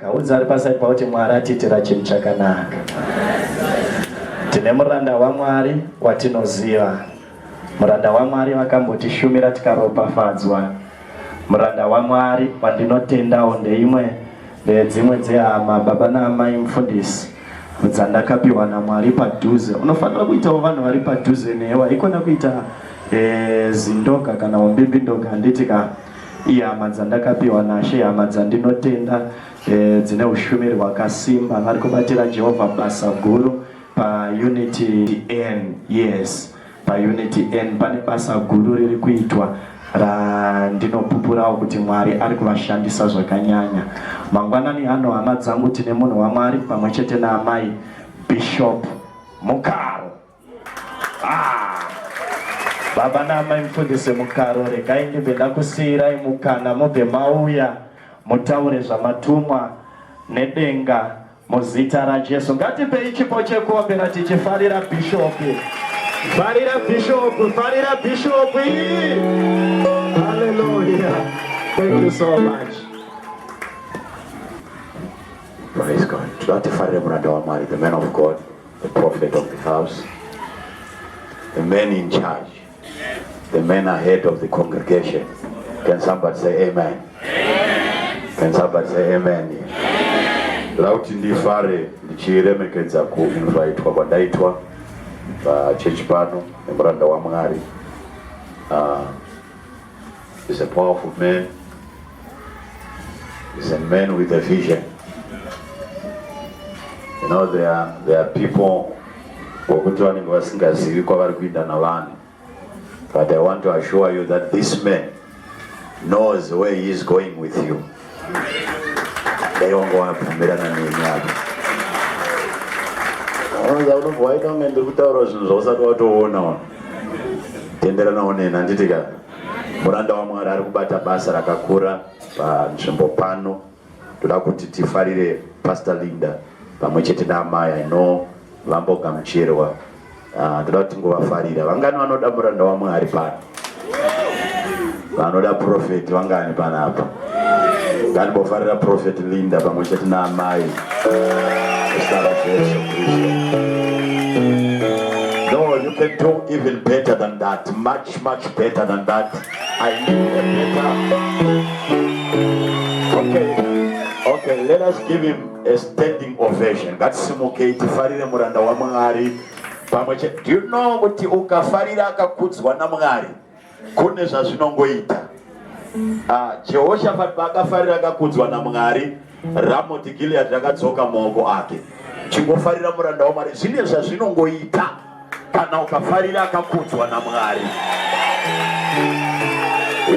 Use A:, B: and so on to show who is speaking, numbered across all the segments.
A: chakanaka. Udzari pasai pauti Mwari atitira chinhu chakanaka. Tine muranda waMwari watinoziva. Muranda waMwari vakambotishumira tikaropafadzwa. Muranda waMwari wandinotendawo ndeimwe dzimwe dzehama baba naamai mufundisi dzandakapiwa naMwari padhuze. Unofanira kuitawo vanhu vari padhuze newe, haikona kuita zindoka kana umbimbindoka. Handitika ihama dzandakapiwa naShe, hama dzandinotenda dzine ushumiri hwakasimba, vari kubatira Jehovha basa guru paUnity N. Yes, paUnity N pane basa guru riri kuitwa randinopupurawo kuti Mwari ari kuvashandisa zvakanyanya. Mangwanani ano hama dzangu tine munhu waMwari pamwe chete naamai Bishop Mukaro. Baba naamai mufundisi Mukaro, regai ndibve ndakusiyirai mukana mubve mauya mutaure zvamatumwa nedenga muzita raJesu. Ngatipei chipo chekuombera tichifarira Bishop. Farira Bishop, farira Bishop. Hallelujah. Thank you so much.
B: Praise God. Tutifarire muranda waMwari, the man of God, the prophet of the house, the man in charge, the man ahead of the congregation. Can somebody say amen? Can somebody say amen? Lauti ndifare ndichiremekedza kuinvitwa kwandaitwa church pano nemuranda waMwari. He's a powerful man. He's a man with a vision. You know, there are people who don't vasingazivi kwavari kuenda navanhu, but I want to assure you that this man knows where he is going with you. Daiongoabvumirana nemi apa. Waita kunge ndiri kutaura zvinhu zvausati watoona. Tenderanawo neni handitika. Muranda waMwari ari kubata basa rakakura panzvimbo pano. Toda kuti tifarire Pastor Linda pamwe chete naamai. I know vambogamuchirwa. Toda kuti tingovafarira. Vangani vanoda muranda waMwari pano? Vanoda prophet vangani panapa? Nganimbofarira Prophet Linda pamwe chete naamai. No, you can do even better than that. Much better than that. I need a better. Okay, let us give him a standing ovation. Gatsimuke tifarire muranda waMwari pamwe chete. Do you know kuti ukafarira akakudzwa naMwari kune zvazvinongoita? Jehoshaphat paakafarira akakudzwa naMwari, Ramoti Gilead rakadzoka maoko ake. Chingofarira muranda waMwari zvine zvazvinongoita kana ukafarira akakudzwa naMwari.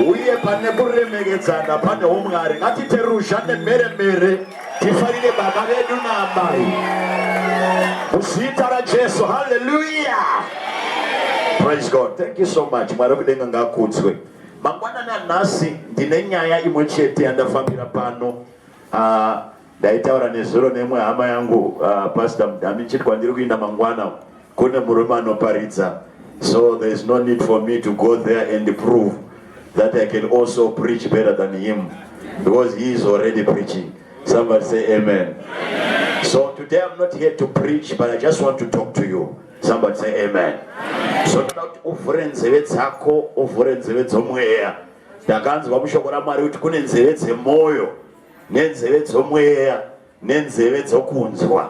B: Uye pane kuremekedzana panewo Mwari. Ngatite ruzha nemheremhere tifarire baba vedu naamai muzita raJesu. Hallelujah. Praise God. Thank you so much. Mwari kudenga ngakudzwe. Mangwanani anhasi ndine nyaya imwe chete yandafambira pano. Ndaitaura nezuro nemwe hama yangu Pastor Mudami chiti kwandiri kuenda mangwana kune murume anoparidza. So there is no need for me to go there and prove that I can also preach better than him, because he is already preaching. Somebody say amen. Amen. So today I'm not here to preach, but I just want to talk to you. Somebody say amen. So not uvhure nzeve dzako, uvhure nzeve dzomweya. Ndakanzwa mushoko raMwari kuti kune nzeve dzemwoyo nenzeve dzomweya nenzeve dzokunzwa.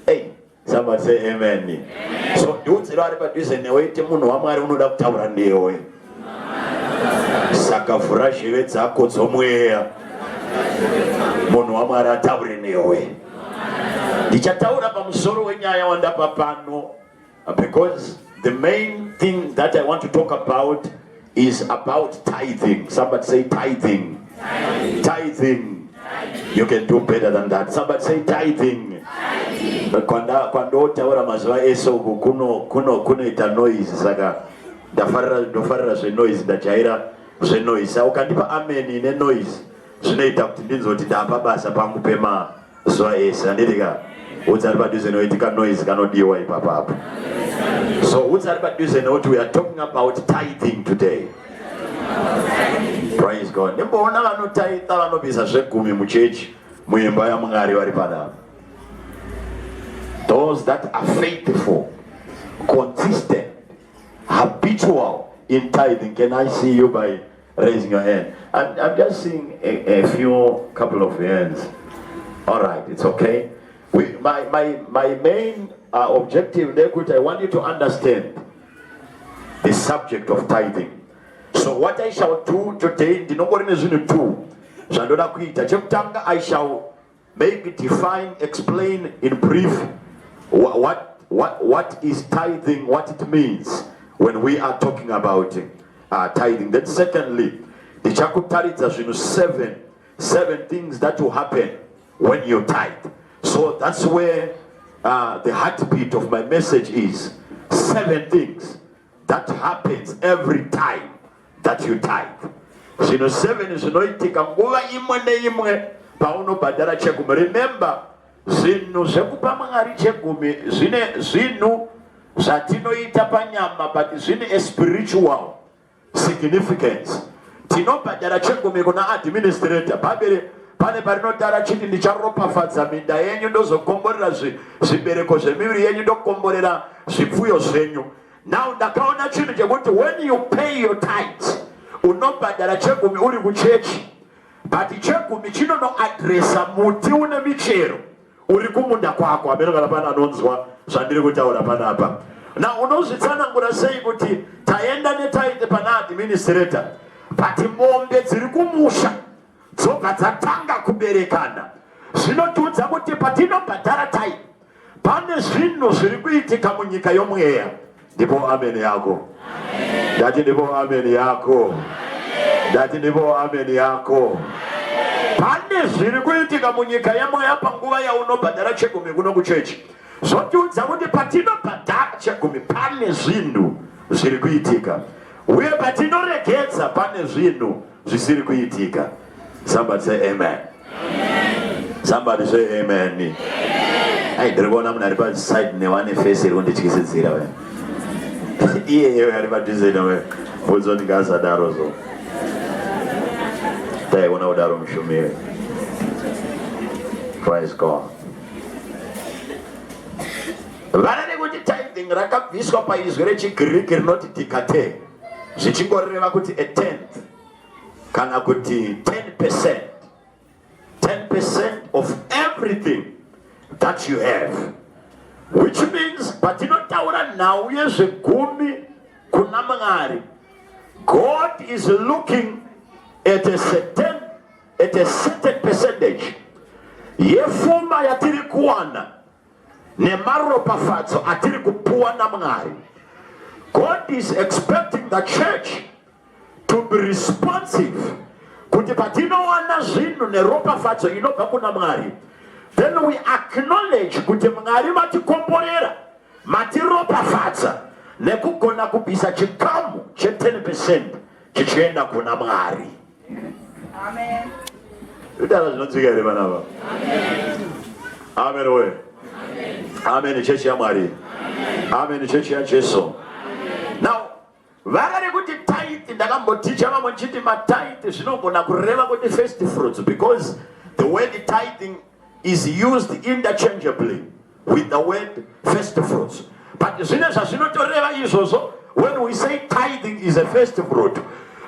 B: Hey, somebody say amen. Amen. So ndiudziro ari padhuze newe iti munhu waMwari unoda kutaura newe. Saka vhura zheve dzako dzomweya, munhu waMwari ataure newe. Ndichataura pamusoro wenyaya wandapa pano, because the main thing that I want to talk about is about tithing. Somebody say tithing. Tithing. Tithing. You can do better than that. Somebody say tithing. Quando taura mazuva eso kunoita noise, saka ndofarira zvenoise, ndajaira zvenoise. Ukandipa amen ne noise zvinoita kuti ndinzoti ndapa basa pangu pemazuva ese. Handitika udzari padhuze noitika noise kanodiwa ipapapo. So udzari padhuze noti we are talking about tithing today. Praise God. Nimboona vanotitha vanobvisa zvegumi muchechi muimba ya Mwari vari panapa. Those that are faithful, consistent, habitual in tithing. Can I see you by raising your hand? I'm just seeing a couple of hands. All right, it's okay. My main objective, I want you to understand the subject of tithing. So what I shall do today, I shall maybe define, explain in brief what is tithing, what it means when we are talking about tithing. Then secondly, the chakutaritza seven things that will happen when you tithe. So that's where the heartbeat of my message is. 7 things that happens every time that you tithe. 7 is noitika nguva imwe neimwe paunobhadhara chegumi. Remember, zvinhu zvekupa Mwari chegumi zvine zvinhu zvatinoita panyama, but zvine a spiritual significance. Tinobhadhara chegumi kuna administrator. Pane parinotara chiti ndicharopafadza minda yenyu ndozokomborera zvibereko zvemiviri yenyu ndokomborera zvipfuyo zvenyu. Now ndakaona chinhu chekuti when you pay your tithes unobhadhara chegumi uri kuchechi, but chegumi chinonoadresa muti une michero uri kumunda kwako. Amene kana pana anonzwa zvandiri kutaura panapa. Na unozvitsanangura sei kuti taenda netithe pana administrator, but mombe dziri kumusha dzobva dzatanga kuberekana. Zvinotudza kuti patinobhadhara tithe pane zvinhu zviri kuitika munyika yomweya. Ndipo amen yako. Ndati ndipo amen yako. Ndati ndipo amen yako. Pane zviri kuitika munyika yomweya panguva yaunobhadhara chegumi kuno kuchechi. Zvotiudza kuti patinobhadhara chegumi pane zvinhu zviri kuitika, uye patinoregedza pane zvinhu zvisiri kuitika. Somebody say amen. Somebody say amen. Hey, ndiri kuona munhu ari paside newane face iri kundityisidzira we. Iyeyo ari padhuze nawe uzondingasadaro zo. Taiona kudaro mushumiri. Praise God. Vana nekuti tithing rakabviswa paizwi rechiGreek rinoti dikate, zvichingoreva kuti a tenth kana kuti 10%. 10% of everything that you have, which means patinotaura nhau yezvegumi kuna Mwari, God is looking at a certain percentage yepfuma yatiri kuwana nemaropafadzo atiri kupuwa naMwari. God is expecting the church to be responsive kuti patinowana zvinhu neropafadzo inobva kuna Mwari, then we acknowledge kuti Mwari matikomborera, matiropafadza nekugona kubvisa chikamu che10% chichienda kuna Mwari. Amen. Udala zvinonzwika here vanava? Amen. Amen we. Amen. Chechi ya Mwari. Amen. Chechi ya Jesu. Now, vakari kuti tithe ndakamboticha vamwe nchiti matithe zvinogona kureva kuti first fruits, because the word tithing is used interchangeably with the word first fruits. But zvine zvazvinotoreva izvozvo, when we say tithing is a first fruit,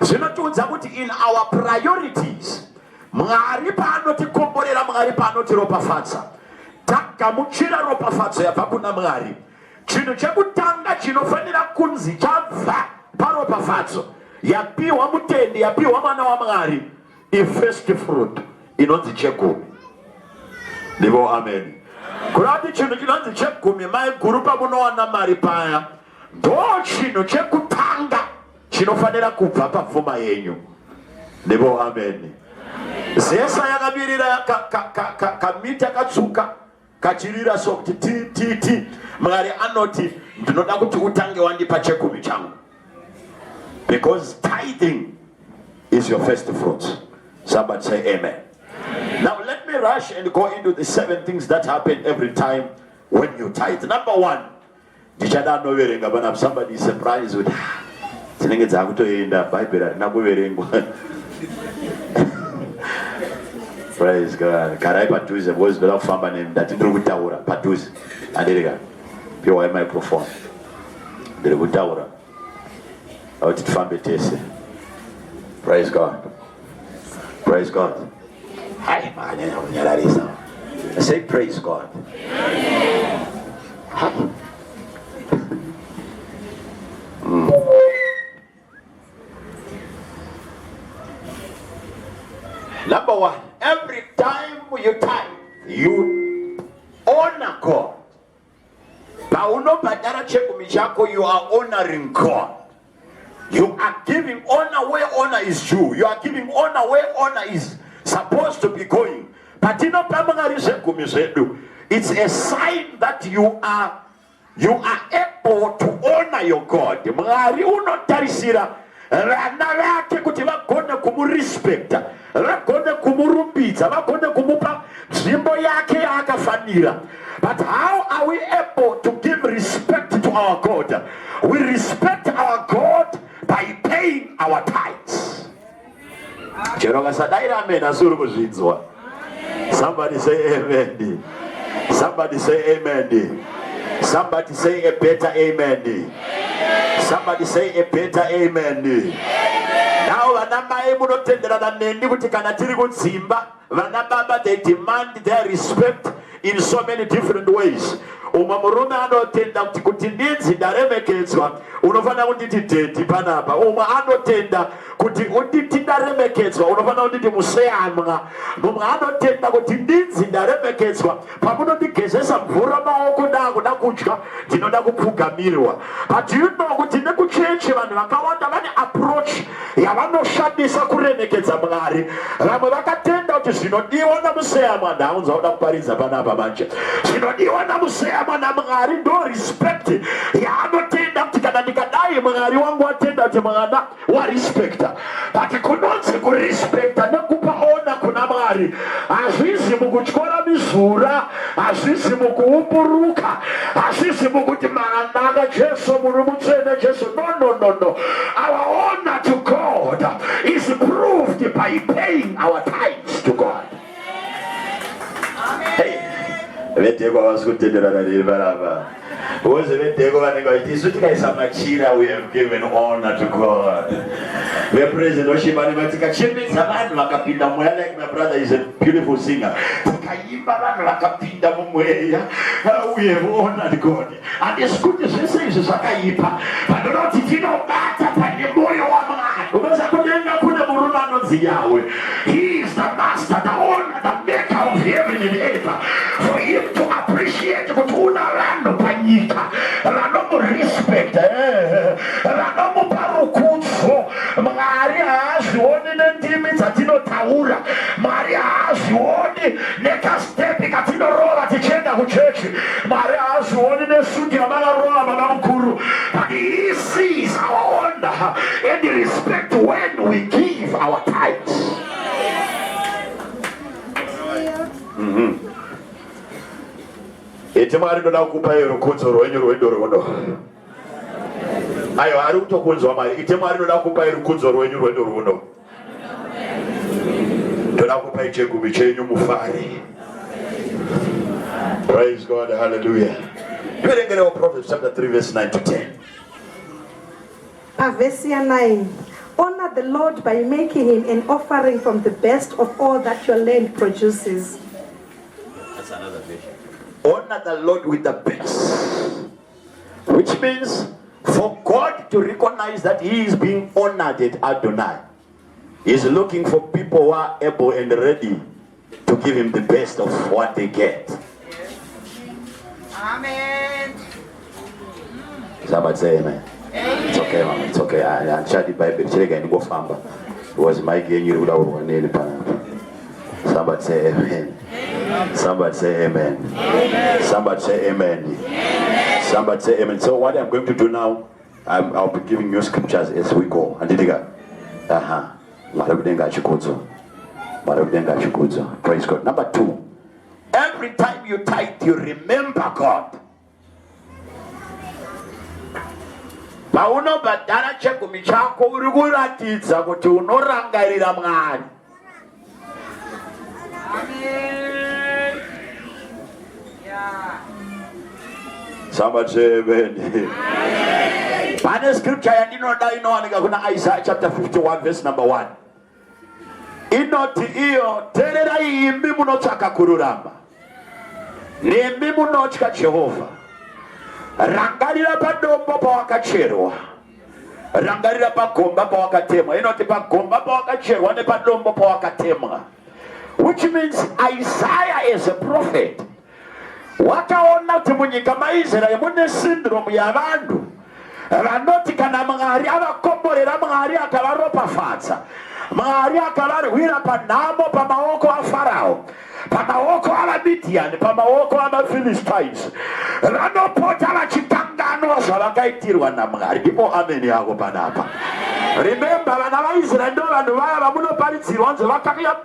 B: zvinotiudza kuti in our priorities, Mwari paanotikomborera, Mwari paanotiropafadza, takamuchira ropafadzo yabva kuna Mwari, chinhu chekutanga chinofanira kunzi chabva paropafadzo yapiwa mutendi, yapiwa mwana waMwari, first fruit inonzi chegumi. Ndipo amen. Kurati chinhu chinonzi chegumi maiguru pamunowana mari paya, ndo chinhu chekutanga chinofanira kubva papfuma yenyu. Ndipo amen. Zesa yakamirira kamita katsuka kachirira so kuti ti Mwari anoti ndinoda kuti utange wandipa chegumi changu, because tithing is your first fruit. Somebody say amen. Now let me rush and go into the 7 things that happen every time when you tithe. Number 1, somebody is surprised with Praise God. Garai padhuze boys bela kufamba ndati ndiri kutaura padhuze. Andereka. Piwa microphone. Ndiri kutaura. Auti tifambe tese. Praise God. Praise God. Hai manya unyalarisa. I say praise God. Number one, every time you tithe, you honor God. Pauno badara chegumi chako, you are honoring God. You are giving honor where honor is due. You are giving honor where honor is supposed to be going. Patino pamangari chegumi zedu. It's a sign that you are able to honor your God. Mangari unotarisira rana rake kuti vagone kumurespecta, vagone kumurumbidza, vagone kumupa nzvimbo yake yaakafanira. But how are we able to give respect to our God? We respect our God by paying our tithes. Somebody say amen. Somebody say amen. Somebody say a better amen. Somebody say a better amen. Now vanamai munotendera nendi kuti kana tiri kudzimba vanababa, they demand their respect in so many different ways. Umwe murume anotenda kuti ndinzi ndaremekedzwa, unofana kunditi dheti panapa. Umwe anotenda kuti unditi ndaremekedzwa, unofana kunditi museyamwa. Mumwe anotenda kuti ndinzi ndaremekedzwa, pamunondigezesa mvura maoko ndakuda kudya, ndinoda kupfugamirwa. But you know kuti nekuchechi vanhu vakawanda vane approach yavanoshandisa kuremekedza Mwari. Vamwe vakatenda kuti zvinodiwa namuseyamwa, ndaunza uda kuparidza panapa manje. Zvinodiwa namuseyamwa naMwari ndo respect yaanotenda kuti kana ndikadai Mwari wangu watenda kuti mwana wa respecta. But kunonzi kurespecta nekupa ona kuna Mwari hazvisi mukutyora mizura, hazvisi mukuumburuka, hazvisi mukuti manaka Jesu muri mutsvene Jesu. No. Our honor to God is proved by paying our tithes to God. Hey. Veteko vasikutenderana nerivarava. Because veteko vanenge vachiti tikaisa machira, we have given honor to God. We are present oshimani vatikachemedza vanhu vakapinda mweya, like my brother is a beautiful singer. Tikaimba vanhu vakapinda mumweya, we have honored God. And it's good zvese izvi zvakaipa. Panoti tinobata pane moyo waMwari. Unoza kudenga kune murume anonzi Yahweh. He is the master, the owner, the maker of heaven and earth. For him to appreciate kuti una vanhu panyika vanomu-respect, vanomupa rukudzo. Mwari haazvioni nendimi dzatinotaura, Mwari haazvioni nekastepi katinorova tichienda kuchechi, Mwari haazvioni nesuti yavakarova baba mukuru. But he sees our honor and respect when we give our tithes. Eti Mwari ndoda kukupa rukudzo rwenyu rwendo runo. Ayo ari kutokunzwa Mwari. Eti Mwari ndoda kukupa rukudzo rwenyu rwendo runo. Ndoda kukupa chegumi chenyu mufare. Praise God, hallelujah. Tiverengere Proverbs chapter 3 verse 9 to 10.
C: Verse 9. Honor the Lord by making him an offering from the best of all that your land produces.
B: That's another version. Honor the Lord with the best, which means for God to recognize that he is being honored at Adonai, he is looking for people who are able and ready to give him the best of what they get.
D: Amen.
B: Somebody say amen. Amen. It's okay, mama. It's okay. I tried the Bible. It was my game. Somebody say amen. Amen. Somebody say amen. Amen. Somebody say amen. Amen. Somebody say amen. So what I'm going to do now, I'll be giving you scriptures as we go. Praise God. Number 2. Every time you tithe, you remember God. Paunobhadhara chegumi chako uri kuratidza kuti unorangarira Mwari.
D: Amen. Yeah.
B: Somebody say amen. Pane scripture yandinoda inowanika kuna Isaiah chapter 51 verse number 1. Inoti iyo tererai imbi munotsvaka kururama nembi munotya Jehovha. Rangarira padombo pawakacherwa, rangarira pagomba pawakatemwa. Inoti pagomba pawakacherwa nepadombo pawakatemwa, which means Isaiah is a prophet. Wakaona kuti munyika maIsraeri mune syndrome yavanhu vanoti kana Mwari avakomborera, Mwari akavaropafadza, Mwari akavarwira panhamo pamaoko aFarao, pamaoko avaMidhiani, pamaoko avaPhilistines, vanopota vachikanganwa zvavakaitirwa naMwari. Ndipo amen yako panapa. Remember, vana vaIsraeri ndo vanhu vaya vamunoparidzirwa nzi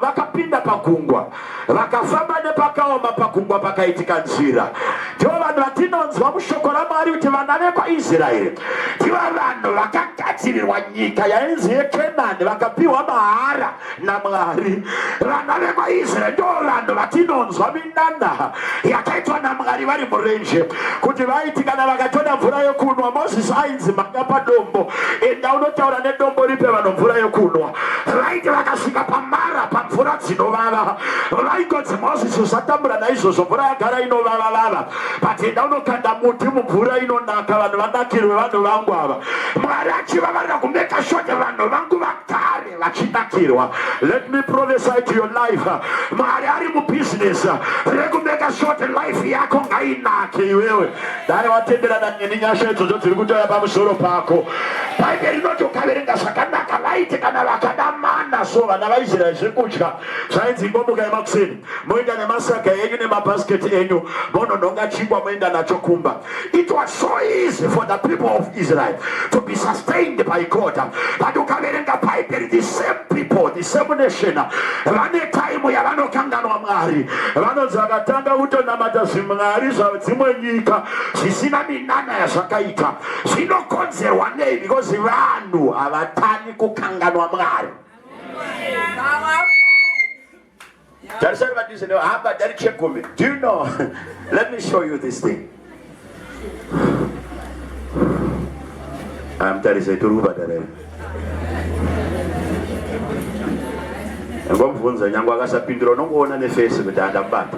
B: vakapinda pagungwa, vakafamba nepakaoma pagungwa pakaitika nzira. Ndivo vanhu vatinonzwa mushoko raMwari kuti vana vekwaIsraeri ndivo vanhu vakagadzirirwa nyika yainzi yeKenani, vakapiwa mahara naMwari. Vana vekwaIsraeri ndo vanhu vatinonzwa minana yakaitwa naMwari vari murenje, kuti vaiti kana vakatoda mvura yokunwa, Mozisi ainzi manga padombo, enda unotaura nedombo ripe vanhu mvura yokunwa. Vaiti vakasvika pamara pamvura dzinovava, vaikodzi Mozisi usatambura naizvozvo, mvura yagara inovava vava, but enda unokanda muti mumvura inonaka, vanhu vanakirwe vanhu vangu ava. Mwari achivavarira kumeka sure vanhu vangu vagare vachinakirwa. Let me prophesy to your life. Mwari ari mubusiness rekumeka sure life yako ngainake iwewe. Dai watenderana nenyasha idzodzo dziri kutoya pamusoro pako. Bhaibheri rinoti ukaverenga zvakanaka vaiti kana vakada mana so vana vaIsraeri zvekudya zvainzi ngomuka yemakuseni moenda nemasaga enyu nemabhasiketi enyu mononhonga chingwa moenda nacho kumba. It was so easy for the people of Israel to be sustained by God. But ukaverenga Bhaibheri, the same people, the same nation, vane time yavanokanganwa Mwari, vanonzi vakatanga kutonamata zvimwari zvadzimwe nyika zvisina minana yazvakaita. Zvinokonzerwa nei? Because vanhu havatani kukanganwa Mwari. Do you know? Let me show you this thing. I'm telling you, ngomvunza nyangu akasapindura unongoona nefesi kuti andambata.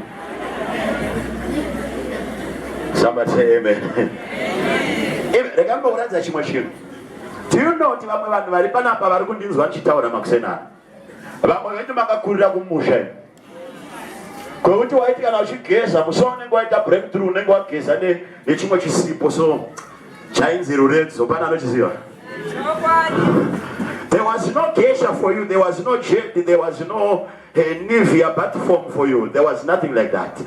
B: Somebody say amen. Rekambo kuradza chimwe chinhu. Do you know kuti vamwe vanhu vari panapa vari kundinzwa ndichitaura makusenani, vamwe vedu makakurira kumusha kwekuti waiti kana uchigeza musi unenge waita breakthrough unenge wageza nechimwe chisipo so chainzi ruredzo. Pana anochiziva? There was no geisha for you, there was no jet, there was no Nivea platform for you. There was nothing like that.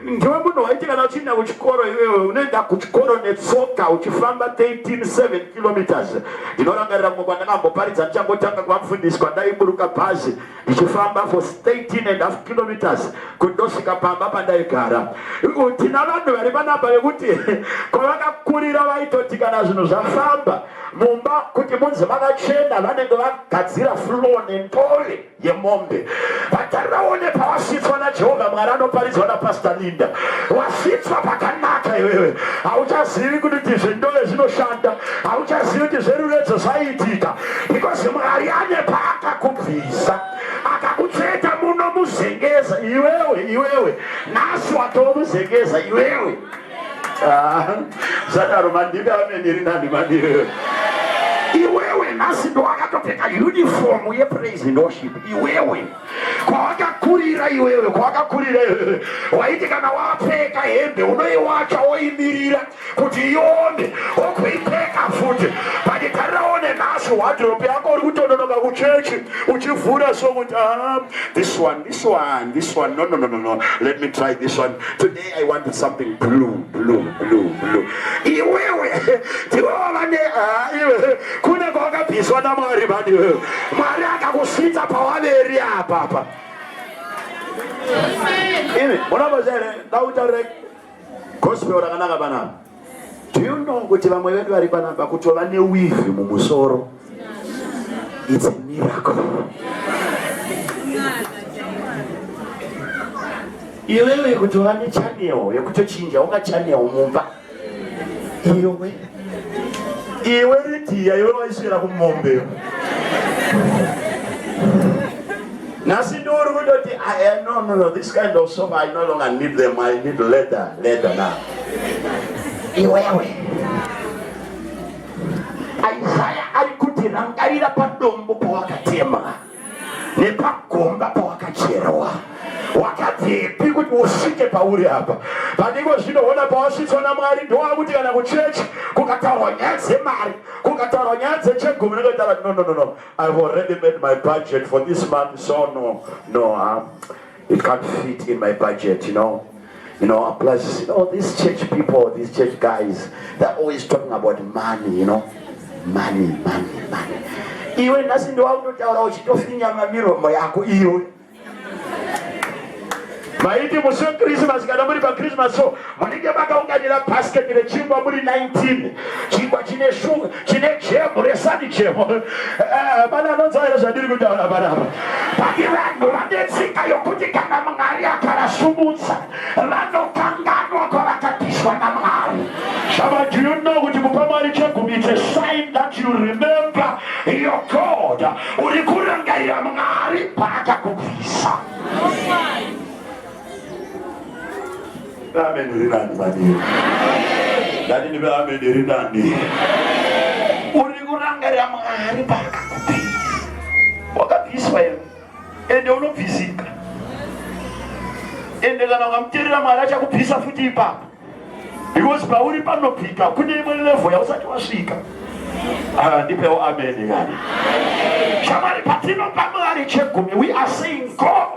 B: Ndiwe munhu waiti kana uchienda kuchikoro iwewe unoenda kuchikoro netsoka uchifamba 13.7 kilometers. Ndinorangarira mumwe kwandakamboparidza ndichangotanga kwamufundiswa ndaiburuka bhazi ndichifamba for 13.5 kilometers kuti ndosvika pamba pandaigara. Tina vanhu vari panapa vekuti kwavakakurira vaitoti kana zvinhu zvafamba mumba kuti munzi makachena vanenge vagadzira floor nentole yemombe. Vataraone pawasvitswa naJehovha Mwari anoparidzwa naPastor Linda. Wasvitswa pakanaka iwewe. Hauchazivi kuti zvindove zvinoshanda. Hauchazivi kuti zveruredzo zvaiitika. Because Mwari ane paakakubvisa akakutseta muno muzengeza iwewe. Nhasi watomuzengeza iwewe. Zadaro mandika ameni rinani mandiwe. Iwewe nhasi ndo akatopfeka uniform yepraise and worship. Iwewe kwawakakurira iwewe waiti kana wapfeka hembe unoiwacha woimirira kuti iome wokuipfeka futi. But taraone nhasi wardrobe yako uri kutondonoka kuchechi uchivhura so kuti this one no, let me try this one today. I want something blue. Iwewe tiwavane iwe kune kwakabviswa naMwari bani wewe. Mwari akakusvitsa pawaveri apa. Imi munobozere ndautaure gospel rakanaka panapa. Do you know kuti vamwe vedu vari panapa kutova newivi mumusoro? It's a miracle. iwewe kuti vane chanel yekutochinja unga chanel mumba iwe ritiya iwe waiswera kumombe nasi ndori kutoti no this kind of song I no longer need them, I need later now. Iwewe Isaiah alikuti rangarira padombo pawakatema nepagomba pawakacherwa wakatepi kuti usvike pauri apa paniko zvinoona pawasvitswa naMwari ndowakuti kana kuchechi kukataurwa nyaya dzemari kukataurwa nyaya dzechegumi nekutaura no I've already made my budget for this month, so no it can't fit in my budget, you know, plus these church people, these church guys, they're always talking about money, money. Iwe nasi ndowakutotaura uchitofinyama miromo yako iwe maiti musi Christmas kana muri pa Christmas so munenge makaunganira basket rechingwa muri 19 chingwa chine shuga chine chemo resani chemo bana nonzaira zvandiri kutaura panapa paki vanhu vanetsika yokuti kana Mwari akarasumudza vanokanganwa kwavakapiswa naMwari. Shama, do you know kuti kupa Mwari chegumi, it's a sign that you remember your God. Uri kurangarira Mwari paakakubvisa. Amen rinani mani. Dadi nibe amen rinani. Uri kurangarira Mwari paakakubvisa. Wakabviswa eno. Ende unobvisika. Ende kana ukamteerera Mwari achakubvisa futi ipapo. Because pauri panopika kune imwe level yausati wasvika. Ndipewo amen gani. Shamari patinopa Mwari chegumi, we are saying God,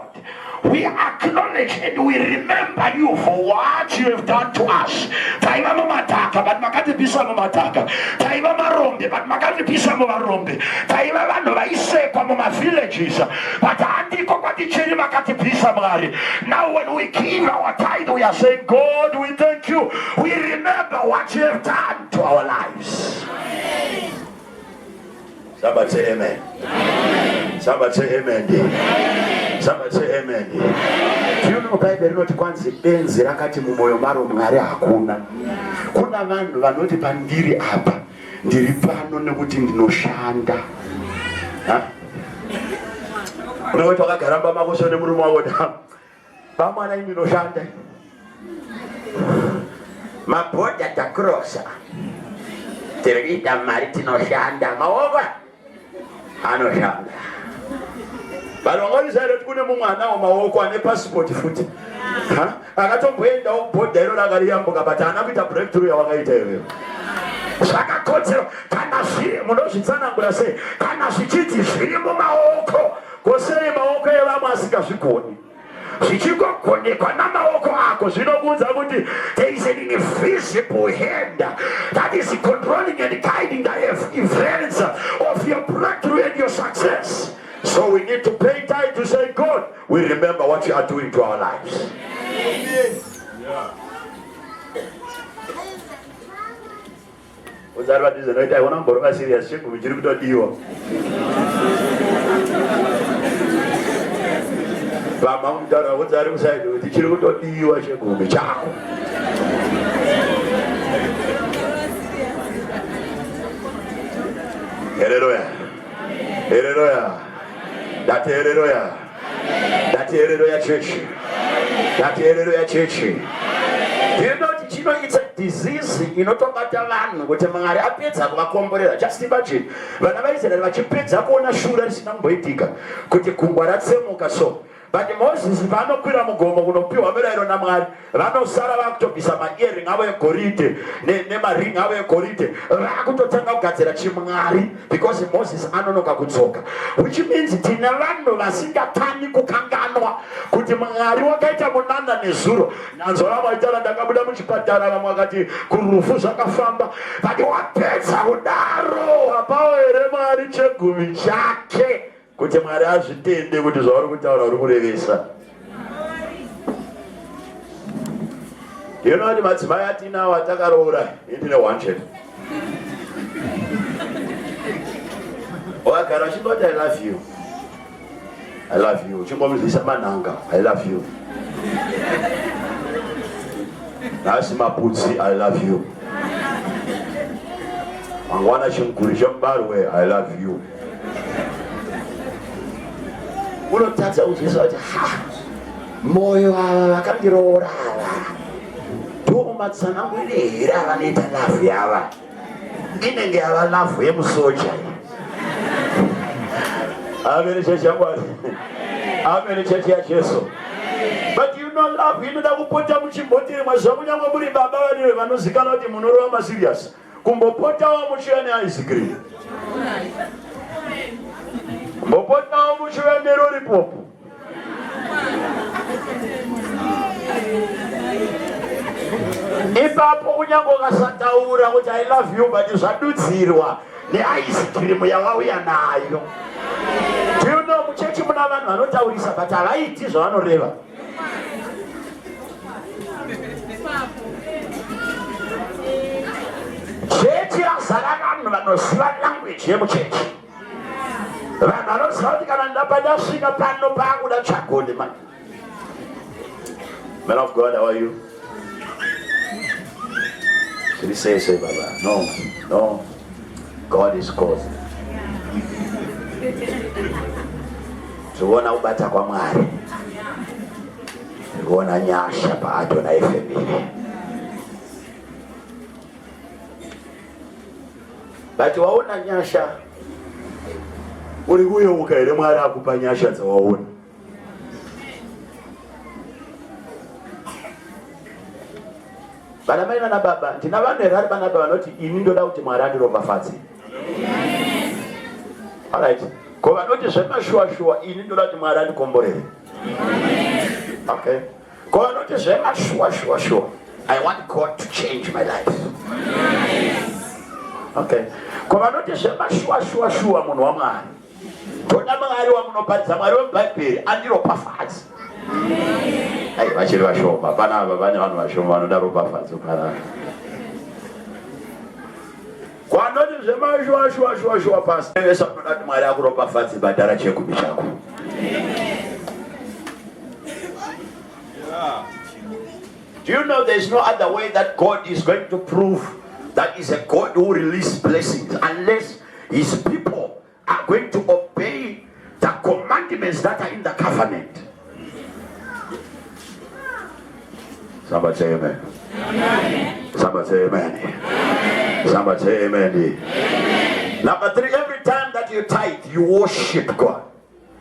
B: we acknowledge and we remember you for what you have done to us. Taiva mamataka but makatipisa mamataka. Taiva marombe but makatipisa marombe. Taiva vanhu vaisekwa muma villages but handiko kwaticheri makatipisa Mwari. Now when we give our tithe, we are saying, God, we thank you. We remember what you have done to our lives. Somebody say amen. Somebody say amen. Somebody say amen. Do you know Bible inoti kwanzi benzi rakati mumoyo maro Mwari hakuna. Kuna vanhu vanoti pandiri apa ndiri pano nekuti ndinoshanda. Unoti wakagaramba makosho nemurume wako pamwana ndinoshanda. Maboda takrosa. Tirikuita mari tinoshanda maoko anoshanda. Vanongorizaira kuti kune mumwana wamaoko ane passport futi. Akatomboenda kubhodha iro rakariyambuka but haana kuita breakthrough yawakaita iwewe. Zvakakodzero kana zviri munozvitsanangura sei kana zvichiti zviri mumaoko kosei maoko evamwe asingazvigoni zvichigogonekwa namaoko ako zvinokuudza kuti there is an invisible hand that is controlling and guiding the events of your breakthrough and your success. So we need to pay time to say, God, we remember what you are doing to our lives. Uzari vati zinoita iwona mboroka serious chegumi chiri kutodiwa. Vama mutaura uzari kusaidi kuti chiri kutodiwa chegumi chako. Hallelujah. Hallelujah. That hallelujah. That hallelujah church. That hallelujah church. Do you know it's a disease inotobata vanhu kuti Mwari apedza kuvakomborera. Just imagine vana vaIsraeri vachipedza kuona shura risina kumboitika kuti gungwa ratsemuka so. But Moses vanokwira mugomo kunopiwa mirayiro naMwari vanosara vakutobvisa maearring avo egoridhe nemaring avo egoridhe vakutotanga kugadzira chimwari because Moses anonoka kutsoka, which means tine vanhu vasingatani kukanganwa kuti Mwari wakaita munana nezuro. Nyanzo ramaitara ndakabuda muchipatara vamwe vakati kurufu zvakafamba but wapedza kudaro apawo here Mwari chegumi chake kuti Mwari azvitende kuti zvauri kutaura uri kurevesa. You know, madzimai atinawo atakaroora indine wanted wakagara uchingoti I love you, I love you, uchingomuzvisa manhanga I love you. That's my putsi, I love you. Angwana shimkurisha mbarwe, I love you. Unotadza uchizo ati moyo wakandirora ndomatsana ngwirira vanoita love yava inenge yava love yemusoja. Amen. Church ya Bwana. Amen. Church ya Yesu. But you know love inoda kupota muchimbotiri mwazvamunyangwa muri baba vaniwe vanozikana kuti munorova serious kumbopotawo muchiva neice cream, kumbopotawo muchiva nerolipop, ipapo kunyange ukasataura kuti I love you but zvadudzirwa neice cream yawauya nayo. Do you know muchechi muna vanhu vanotaurisa but havaiti zvavanoreva? Chechi yazara vanhu vanoziva language yemuchechi, vanhu vanoziva kuti kana ndapandasvika pano paakuda chagoni man. Man of God, how are you? Should he say Baba? No. God is God. Tuona ubata kwa Mwari, tuona nyasha pa Adonai AFM. But waona nyasha uri kuyeuka ere Mwari akupa nyasha dzawaona. Bana mai na baba ndina vanhu vari bana baba vanoti ini ndoda kuti Mwari andiropafadze. Alright. Ko vanoti zvemashua ini ndoda kuti Mwari andikomborere. Okay. Ko vanoti zvemashua I want God to change my life. Okay. Ko vanoti zvemashua munhu waMwari. Toda Mwari wamunoparidza, Mwari weBhaibheri andiropafadze. Ai vachiri vashoma, pana vane vanhu vashoma vanoda ropafadzo kana. Kwanoti zvemashua pasi. Vesa unoda kuti Mwari akuropafadze badhara chegumi chako. Do you know there is no other way that God is going to prove that is a God who releases blessings unless his people are going to obey the commandments that are in the covenant? Somebody say amen. Amen. Somebody say amen. Amen. Somebody say amen. Amen. Number 3, every time that you tithe, you worship God.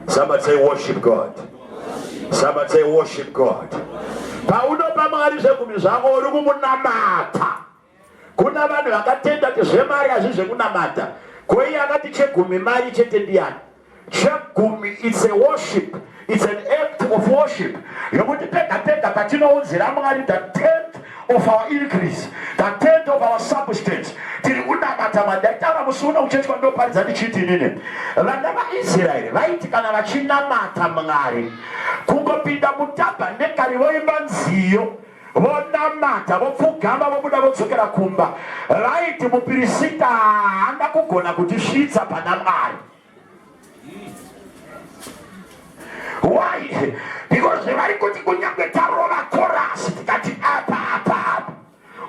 B: Somebody say worship God. Somebody say worship God. Paunopa Mwari zvegumi zvako uri kumunamata. Kuna vanhu vakatenda kuti zvemari hazvisi zvekunamata. Ko iye akati chegumi mari chete ndiyani? Chegumi, it's a worship. It's an act of worship. Yokuti pega patinounzira Mwari the 10th of our increase, the 10th of our substance. Tiri kunamata madaitara musuna uchechi kwandoparidza ndichiti nini. Vana vaIsraeri vaiti kana vachinamata Mwari kungopinda mutabhanekari voimba nziyo vonamata vopfugama vobuda vodzokera kumba. Vaiti mupirisita haana kugona kutisvitsa pana Mwari. Why? Because they were going to go to Tarova chorus. Tikati apa.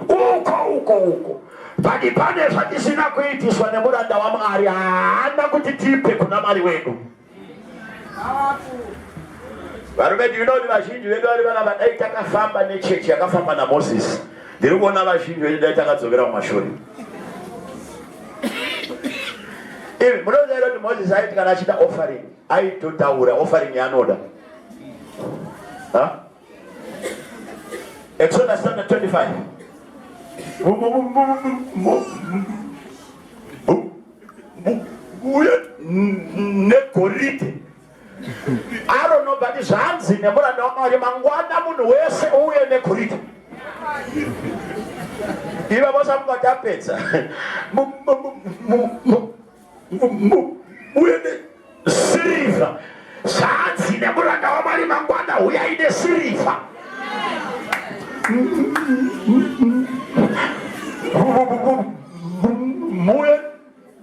B: Uko. But the panels at this inakwiti when the muranda wa Mwari ana kuti tipe kuna Mwari wedu. Barume, do you know the machine you don't even have an 8 akafamba ne church akafamba na Moses. Ndiri kuona machine you don't akadzokera kumashuri. Munoziva kuti Moses aiti kana achida offering aitotaura offering yaanoda. Exodus 25. Negoridhe. I don't know, but zvanzi nemuranda waMwari mangwana munhu wese uye negoridhe. Iva vosa mukatapedza uye nesirivha. Zvanzi nemuranda waMwari mangwana uya ine sirivha. Muye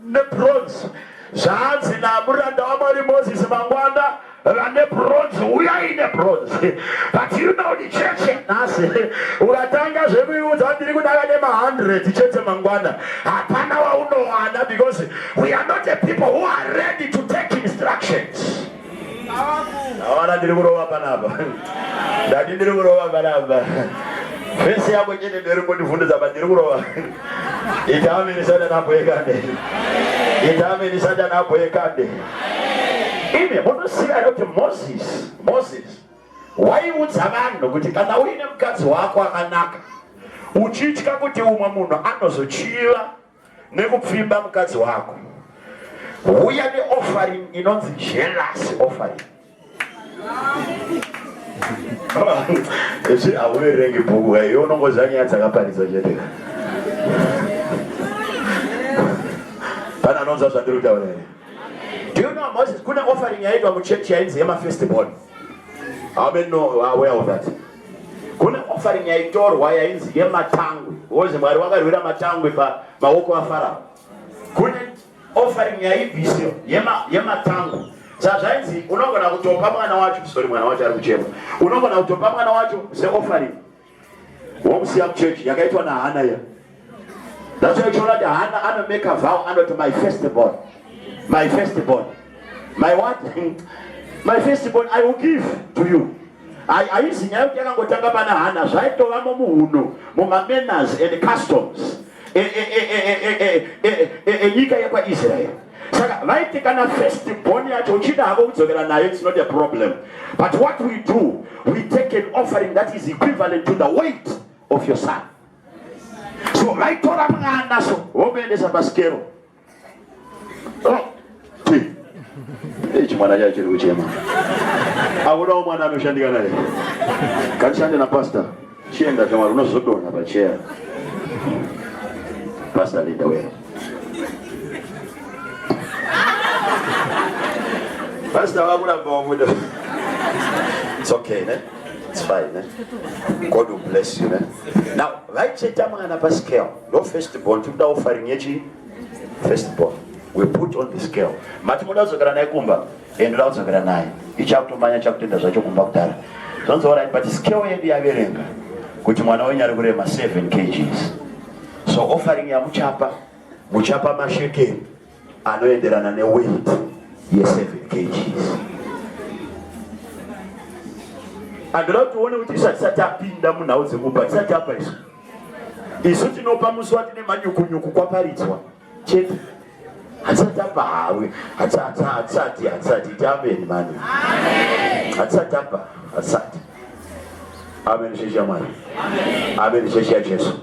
B: nebronze. Zvanzi namuranda waMwari Moses mangwana vane bronze uyai nebronze. But you know the church nasi ukatanga zvekuudza ndiri kudaka nema100 chete mangwana hapana waunowana, because we are not a people who are ready to take instructions. Awana ndiri kurova panapa. Ndati ndiri kurova panapa. Fesi yako chete ndiri kundifundisa pa ndiri kurova. Itamini sada napo ekande. Itamini sada napo ekande. Ime munosiya kuti Moses waiudza vanhu kuti kana uine mukadzi wako akanaka uchitya kuti umwe munhu anozochiva nekupfimba mukadzi wako, uya neoffering inonzi jealous offering. Esi auerengi bhuku iyo unongozanya dzakaparidza chete. Pana anonza zvandiri kutaura here. Do you know Moses kuna offering yaitwa muchechi yainzi yema-firstborn? How many know are aware of that? Kuna offering yaitorwa yainzi yematangwe. Wozi Mwari wakarwira matangwe pa maoko aFarao. Kuna offering yaibviswa yematangwe. Zvainzi unogona kutopa mwana wacho, sorry mwana wacho ari kuchema. Unogona kutopa mwana wacho se-offering womusiya muchechi yakaitwa naHana ya. That's why you know that Hannah make a vow unto my firstborn. My firstborn. My what? My firstborn I will give to you. I use nyaya ngotanga pana Hannah zvaitova muhuno mumamenas and customs nyika yakwa Israel. Saka vaiti kana firstborn yacho uchida hako kudzokera nayo, it's not a problem. But what we do, we take an offering that is equivalent to the weight of your son. So vaitora mwana so vomuendesa paskero. Chimwana chacho chiri kuchema. Akudawo mwana anoshandika naye. Katishande na pastor. Chienda chamwari unozodonha pachair. Pastor Linda wewe. Pastor wakuramba wamuda. It's okay, ne? It's fine, ne? God will bless you, ne? Now, vaicheta mwana paskero. No firstborn, tikuda offering yechi firstborn. We put on the scale. Mati muda uzogara naye kumba, endura uzogara naye. Ichakutomanya chakutenda zvacho kumba kutara. Zonzo alright, but scale yedu yaverenga kuti mwana wenyu ari kurema 7 kgs. So offering ya muchapa mashekeri anoenderana neweight ye 7 kgs. Andira tuone kuti isati apinda munhau dzemuba, isati apa isu. Isu tinopa musi watine manyukunyuku kwaparidzwa chete. Hatsati apa hawe, hatsati amen mani. Hatsati apa, hatsati. Amen shesha Mwari. Amen shesha Jesu.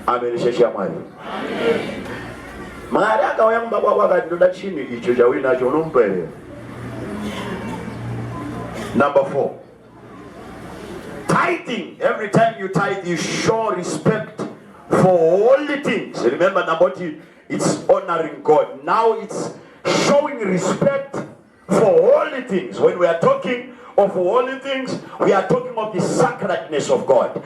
B: Amen shesha Mwari. Mwari akauya mumba kwako akati ndoda chini icho chawinacho unomuperera. Number 4. Tithing. Every time you tithe, you show respect for holy things. Remember, number 2, it's honoring God. Now it's showing respect for holy things. When we are talking of holy things, we are talking of the sacredness of God.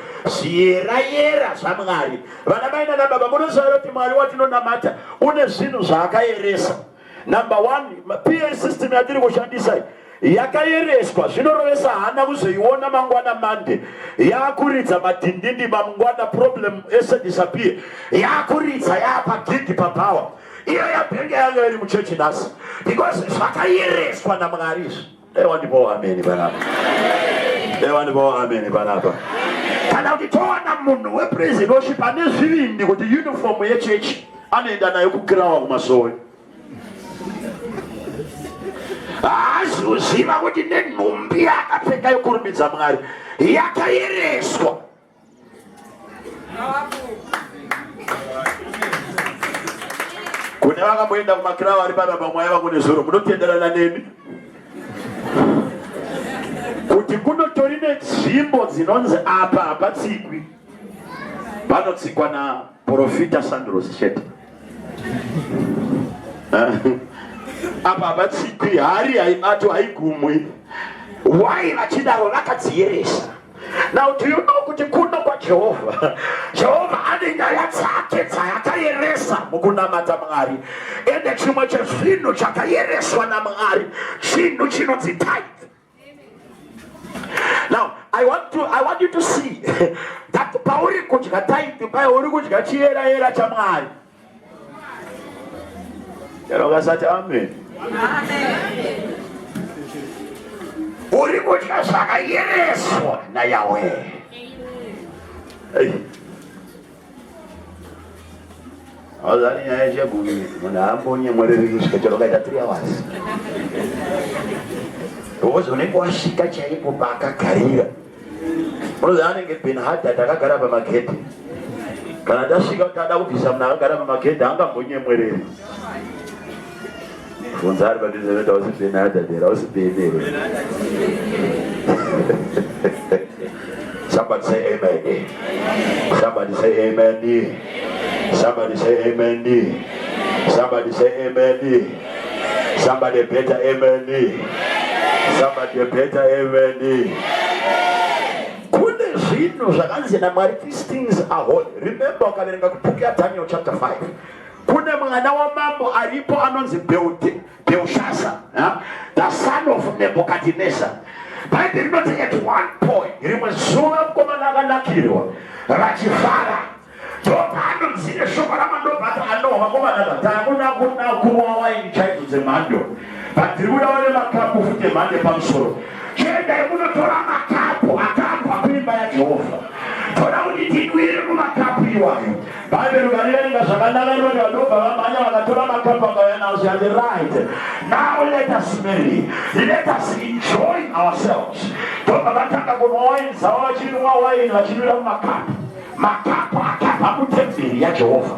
B: Number 1, PA system yatiri kushandisa yakayereswa zvinorovesa hana kuzoiona mangwana mande yakuridza madhindindi mangwana problem ese disappear yakuridza yapagigi papower iyo yabhenge yanga iri muchechi nhasi because zvakayereswa naMwari izvi. Ewandipowa ameni panapa. Ewandipowa ameni panapa. Kana kuti towana munhu wepraise and worship ane zvivindi kuti uniform yechechi anoenda nayo kukirawa kumasowe. Azuziva kuti nenhumbi yakapfeka yokurumbidza Mwari yakayereswa. Kune vakamboenda kumakirawa ari panapa mwaiva kune zuro munotenderana neni kuti kunotori nenzvimbo dzinonzi apa hapatsikwi, panotsikwa naprofita Sandros chete. Apa hapatsikwi, hari haibato haigumwi. Why vachidaro vakadziyeresa? Now do you know kuti kuno kwa Jehovah pane nyaya dzake dzayakayeresa mukunamata Mwari. Ende chimwe chezvinhu chakayereswa naMwari chinhu chinonzi tithe. Now I want you to see that pauri kudya tithe pauri kudya chiyera chaMwari. Yakasati amen.
D: Amen.
B: Uri kudya zvakayereswa naYahweh. Azani nyaya Chegumi munhu ambonyemwereri kusvika chero kaita 3 hours. Because unenge wasvika chaipo paakagarira. Unozva anenge Benhadad akagara pamagedhi. Kana tasvika kuti ada kubvisa munhu akagara pamagedhi angambonyemwereri. Bvunza ari padhuze kuti ausi Benhadad here, ausi Bene here. Somebody say amen. Somebody say amen. Somebody say amen. Somebody say amen. Somebody better amen. Somebody better amen. Kune zvinhu zvakanzi naMwari, these things are holy. Remember ukaverenga kubhuku Daniel chapter 5. Kune mwana wamambo aripo anonzi Belshazzar, the son of Nebuchadnezzar. Bible rinoti at one point rimwe zuva mukomana akanakirwa vachifara ndopaanonzire shoko ramandobhata anohwa komana takuna kumwa waini chaidzo dzemhando but tiri kuda one makapu futi emhando pamusoro. Chiendai munotora makapu akapwa kuimba yaJehovha. Toda kuti tidwire mumakapu iwayo. Bible ukariverenga zvakanaka inoti vadobva vamhanya vakatora makapu akayanazi at the right. Now let us marry. Let us enjoy ourselves. Dobva vatanga kunwa waini dzavo vachinwa waini vachinwira mumakapu. Makapu akapwa mutemberi yaJehovha.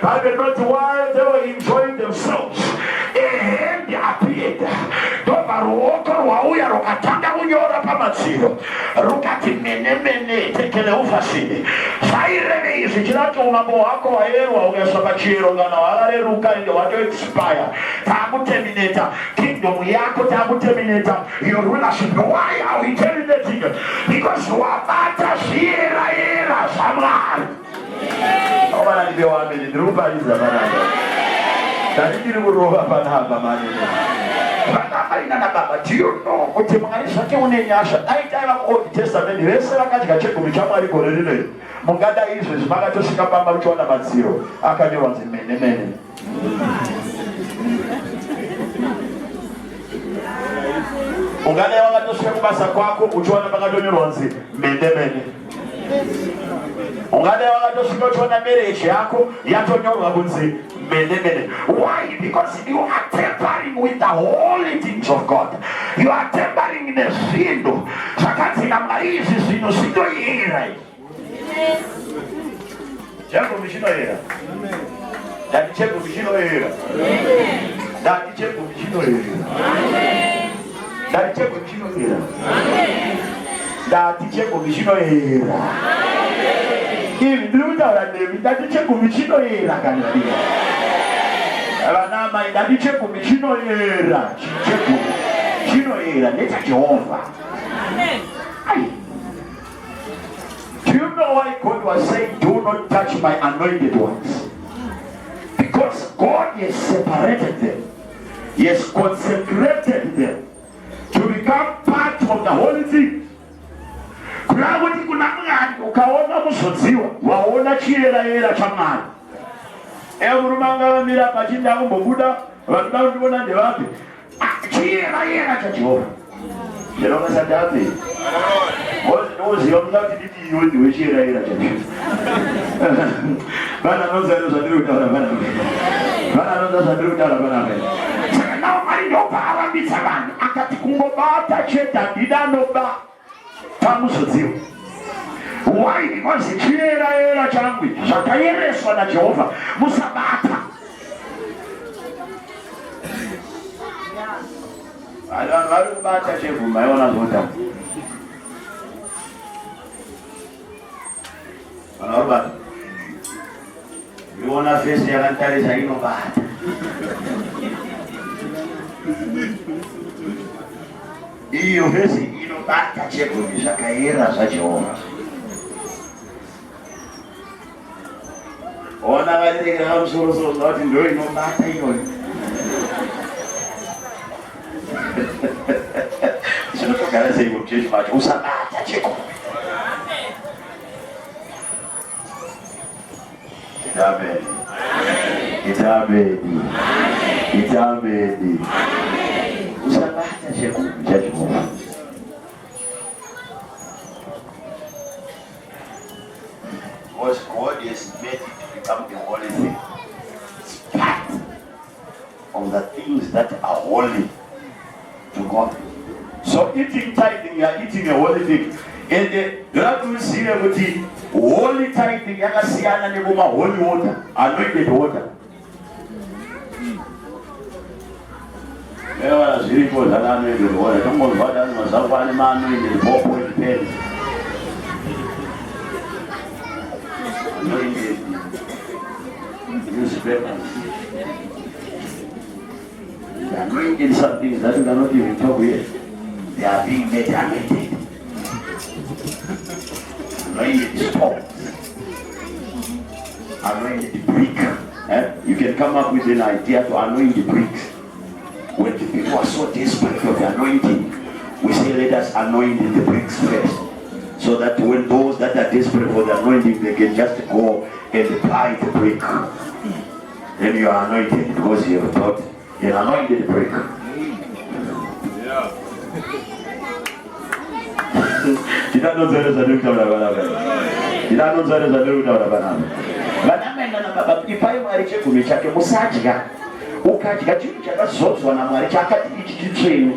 B: Bible inoti while they were enjoying themselves, a hand appeared. Dobva ruoko rwauya rukatanga kunyora pamadziro rukati mene tekele ufasini. Zvaireve izvi chirati umambo hwako hwaerwa ukaiswa pachiyero kana hwakareruka ende hwatoexpire. Takuterminata kingdom yako, takuterminata your rulership. Why are we terminating it? Because wabata zviyera zvaMwari. Obana ndibewa amene ndirupariza panapa. Ndandiri kurova panapa manene. Do you know kuti Mwari zvake une nyasha? Aitaiva Old Testament vese vakadya chegumi chaMwari gore rino. Mungada izvezvi makatosvika pamba muchiona madziro akanyorwa nzi mene. Ungada wakatosvika kubasa kwako uchiona pakatonyorwa nzi mene. Ungada wakatosvika uchiona marriage yako yatonyorwa kunzi mene. Why? Because you are tampering with the holy things of God. You are tampering nezvinhu zvakanzi naMwari. Izvi zvinhu zvinoyera. Chegumi chinoyera. Dati chegumi chinoyera. Dati chegumi chinoyera. Dati chegumi chinoyera. Dati chegumi chinoyera. Ivi ndikutaura nevi dati chegumi chinoyera kana ndiye. Vanamai dati chegumi chinoyera. Chegumi chinoyera nechaJehovha. Amen. Do you know why God was saying, do not touch my anointed ones? Because God has separated them. He has consecrated them to become part of the holy thing. Kuti kuna Mwari ukaona muzodziwa waona chiyera chaMwari. Murume angavamira pachinda kumbobuda vanoda kundiona ndevapi? Chiyera chaJehovha. Chero kasati aperi. Oziva muda kuti nditi iwe ndiwe chiyera chaJehovha. Vana vanozwa zvandiri kutaura panapa. Saka nawo Mwari ndobva avambidza vanhu akati kungobata chete handida anoba pamuzodziwa. Why? Because chiyera changu zvakayereswa naJehovha musabata. Vanhu vari kubata chegumi aiona zvota. Vanhu vari kubata. Iona fesi yakantarisa inobata. Iyo fesi inobata chegumi zvakayera zvaJehovha. I'm so not enjoying no matter. Sono giocare sei un gesto ma usa mata Chegumi. Amen. It's amen. It's amen. Usa mata Chegumi. Because God has made it to become a holy thing. It's part of the things that are holy to God. So eating tithing, you are eating a holy thing. And you have to see everything. Holy tithing, you can see holy water, anointed water. There is really good anointed water. Come on, what does someone anointed 4.10? Anointed newspapers. They are anointed some things that we cannot even talk with. They are being made anointed. Anointed stones. Anointed brick. You can come up with an idea to anoint the bricks. When the people are so desperate for the anointing, we say let us anoint the bricks first. So that when those that are desperate for the anointing, they can just go and apply the brick. Then you are anointed because you have brought an anointed brick. Yeah. You don't know there is a new Chegumi. You don't know there is a new Chegumi. But I mean, if I were Chegumi, Chegumi, ukadya chinhu chakazodzwa naMwari chakati ichi chitsvene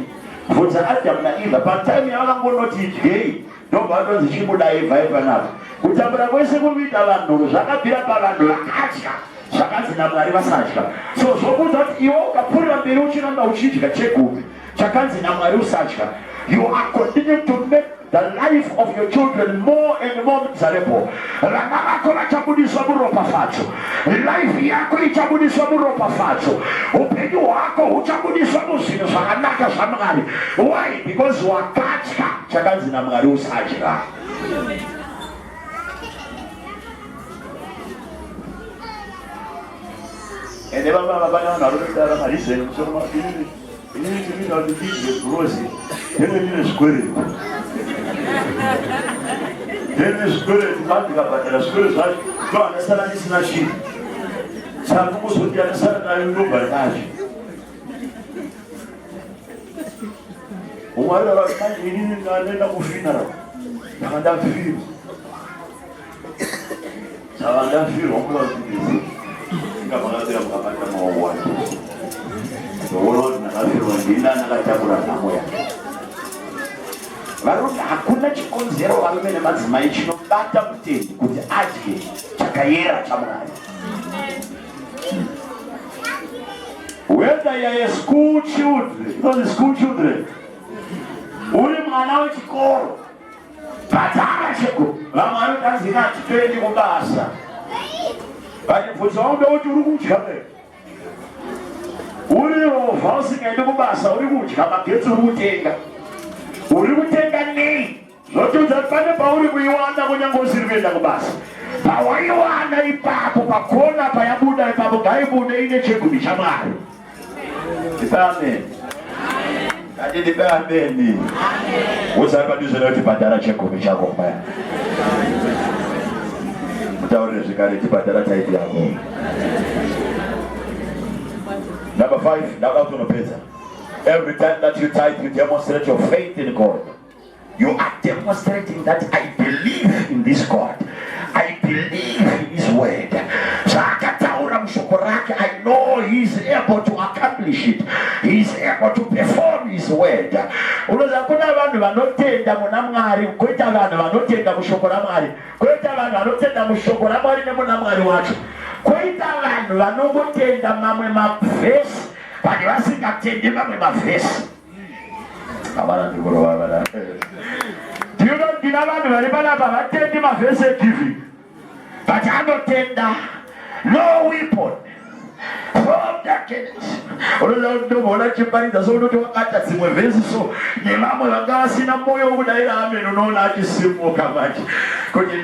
B: bvunza Adamu naEvha patime yavangonoti idyei ndobva vatonzi chibuda Evha ipanapo kutambura kwese kunoita vanhu zvakabvira pavanhu vakadya zvakanzi naMwari vasadya. So zvokuudza kuti iwe ukapfuurira mberi uchiramba uchidya Chegumi chakanzi naMwari usadya, you are continuing to make the life of your children more and more miserable. Vana vako vachabudiswa muropafadzo, life yako ichabudiswa muropafadzo, upenyu hwako huchabudiswa muzvinhu zvakanaka zvaMwari. Why? Because wakadya chakanzi naMwari usadya. And never mind, then the spirit but the spirit no understand this na shit. Sabe como se dia nessa na no verdade. O maior era tá menino na funeral. Tava filho. Tava filho, vamos lá dizer. Kama ndio mkapata maua. Ndio na filho ndina na chakula na moya. Varume hakuna chikonzero varume nemadzimai chinobata mutendi kuti adye chakayera chaMwari. Whether you are school children, not school children, uri mwana wechikoro, patara cheko, vaMwari vakanzina titoende kubasa. Vachibvunza wauda kuti uri kudya here. Uri rovha usingaende kubasa, uri kudya magetsi uri kutenga. Uri kutenga nei? Zvotiudza kuti pane pauri kuiwana kunyange usiri kuenda kubasa. Pawaiwana ipapo pakona payabuda ipapo ngaibude ine Chegumi chaMwari. Tipe amen. Ati tipe amen. Usari padhuze kuti bhadhara Chegumi chako paya. Mutaurire zvekare tibhadhara taiti yako. Number 5, ndakutonopedza. Every time that you tithe, you demonstrate your faith in God. You are demonstrating that I believe in this God. I believe in His word. I know He is able to accomplish it. He is able to perform His word. Unoza kuna vanhu vanotenda muna Mwari, koita vanhu vanotenda mushoko raMwari, koita vanhu vanotenda mushoko raMwari nemuna Mwari wacho, koita vanhu vanongotenda mamwe mavhesi but vasingatendi mamwe mavhesi. Do you know ndina vanhu vari panapa vatendi mavhesi egiving but anotenda no weapon from darkness. Unoza ndomuona chiparidza sounoti wakata dzimwe vhesi so nevamwe vanga vasina moyo wokudayira amen unoona achisimuka manje.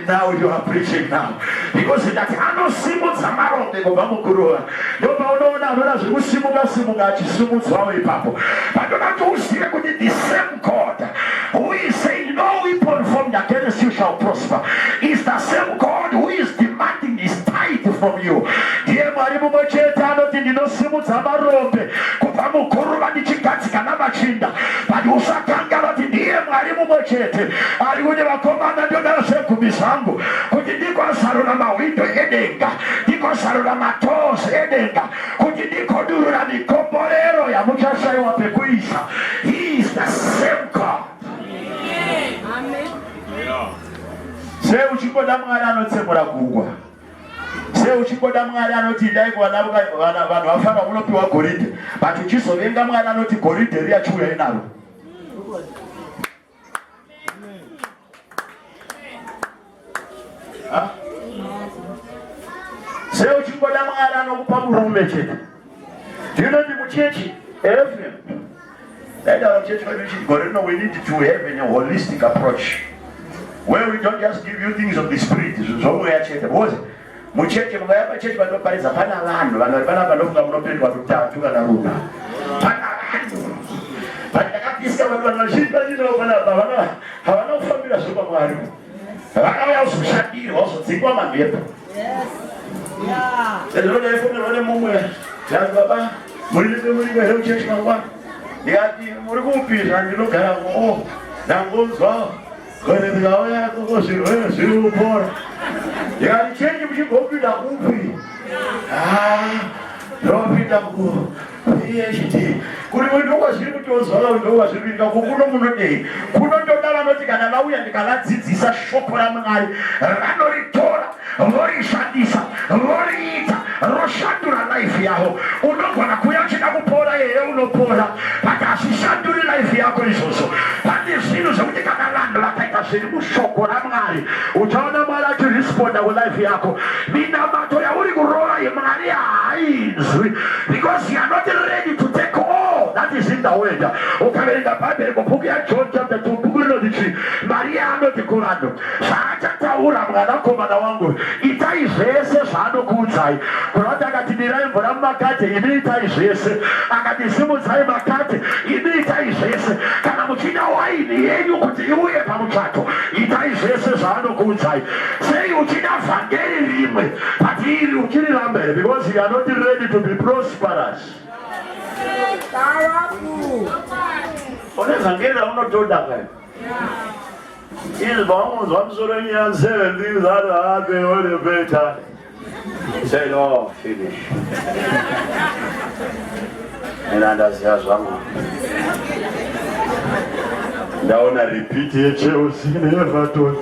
B: Now you are preaching now. Because that anosimutsa marombe kubva mukurova. Ndopa unoona anoda zvekusimuka achisimudzwa ipapo. Pandoda uzive kuti the same God who is saying no weapon formed against you shall prosper is the same God who is demanding his tithe from you. Ndiye Mwari mumwe chete anoti ndinosimudza marombe kubva mukurova ndichigadzika namachinda. But usatanga vati ndiye Mwari mumwe chete ari kuti vakomana ndoda zvegumi zvangu kuti ndikosarura mawindo edenga, ndikosarura matozi edenga, kuti ndikodurura mikomborero yamuchashayiwa pekuisa. He is the same God.
D: Amen.
B: Se uchikoda Mwari anotsemura kugwa. Se uchikoda Mwari anoti dai kuwana vanhu vafara munopiwa goridhe. But uchizovenga Mwari anoti goridhe riya chiuya inaro. Se uchikoda Mwari anokupa murume chete. Do you know the muchechi AFM? That our church we need to have a holistic approach where we don't just give you things of the spirit. So we are church. Was muchechi mungaya church vanopariza pana vanhu vanofunga munopendwa kutatu kana runa. Pana vanhu. Vakapisa vanhu vanoshinda havana kufambira zvopa Mwari. Vakauya kuzoshandirwa kuzodzingwa mamhepo. Ndinoda ifunirwa mumwe. Yazi baba, muri here church mangwana. Ndikati muri kupisa ndinogaramo. Ndangozwa kuti ndikauya kuzvirwere zviri kupora. Ndikati chenji muchigopinda kupi? Ndopinda PhD. Kuri mundoka zviri kutozwa mundoka zviri kuitika kuno munodei. Kunondoda vanoti kana vauya ndikavadzidzisa shoko raMwari vanoritora vorishandisa voriita roshandura life yavo. Unogona kuya uchida kupora yeye unopora, but hazvishanduri life yako izvozvo. Pane zvinhu zvekuti kana vanhu vakaita zviri mushoko raMwari uchaona Mwari achiresponda kulife yako. Minamato yauri kurova yeMwari haainzwi because you are not ready to take all that is in the word. Ukaverenga Bible mubhuku yaJohn chapter 2 bhuku rinoti Maria anoti kuvanhu zvaachataura mwanakomana wangu itai zvese zvaanokuudzai. Kunoti akati dirai mvura mumakate imi itai zvese, akati simudzai makate imi itai zvese, kana muchida waini yenyu kuti iuye pamuchato itai zvese zvaanokuudzai. Sei uchida vhangeri rimwe but iri uchirira mberi because you are not ready to be prosperous. One vhangeri raunotoda kai izwa unozwa musoro nyaya 7 things that happen when you pay tithe. Say no, finish. And andaziva zvangu. Ndaona repeat yeChelsea neEverton.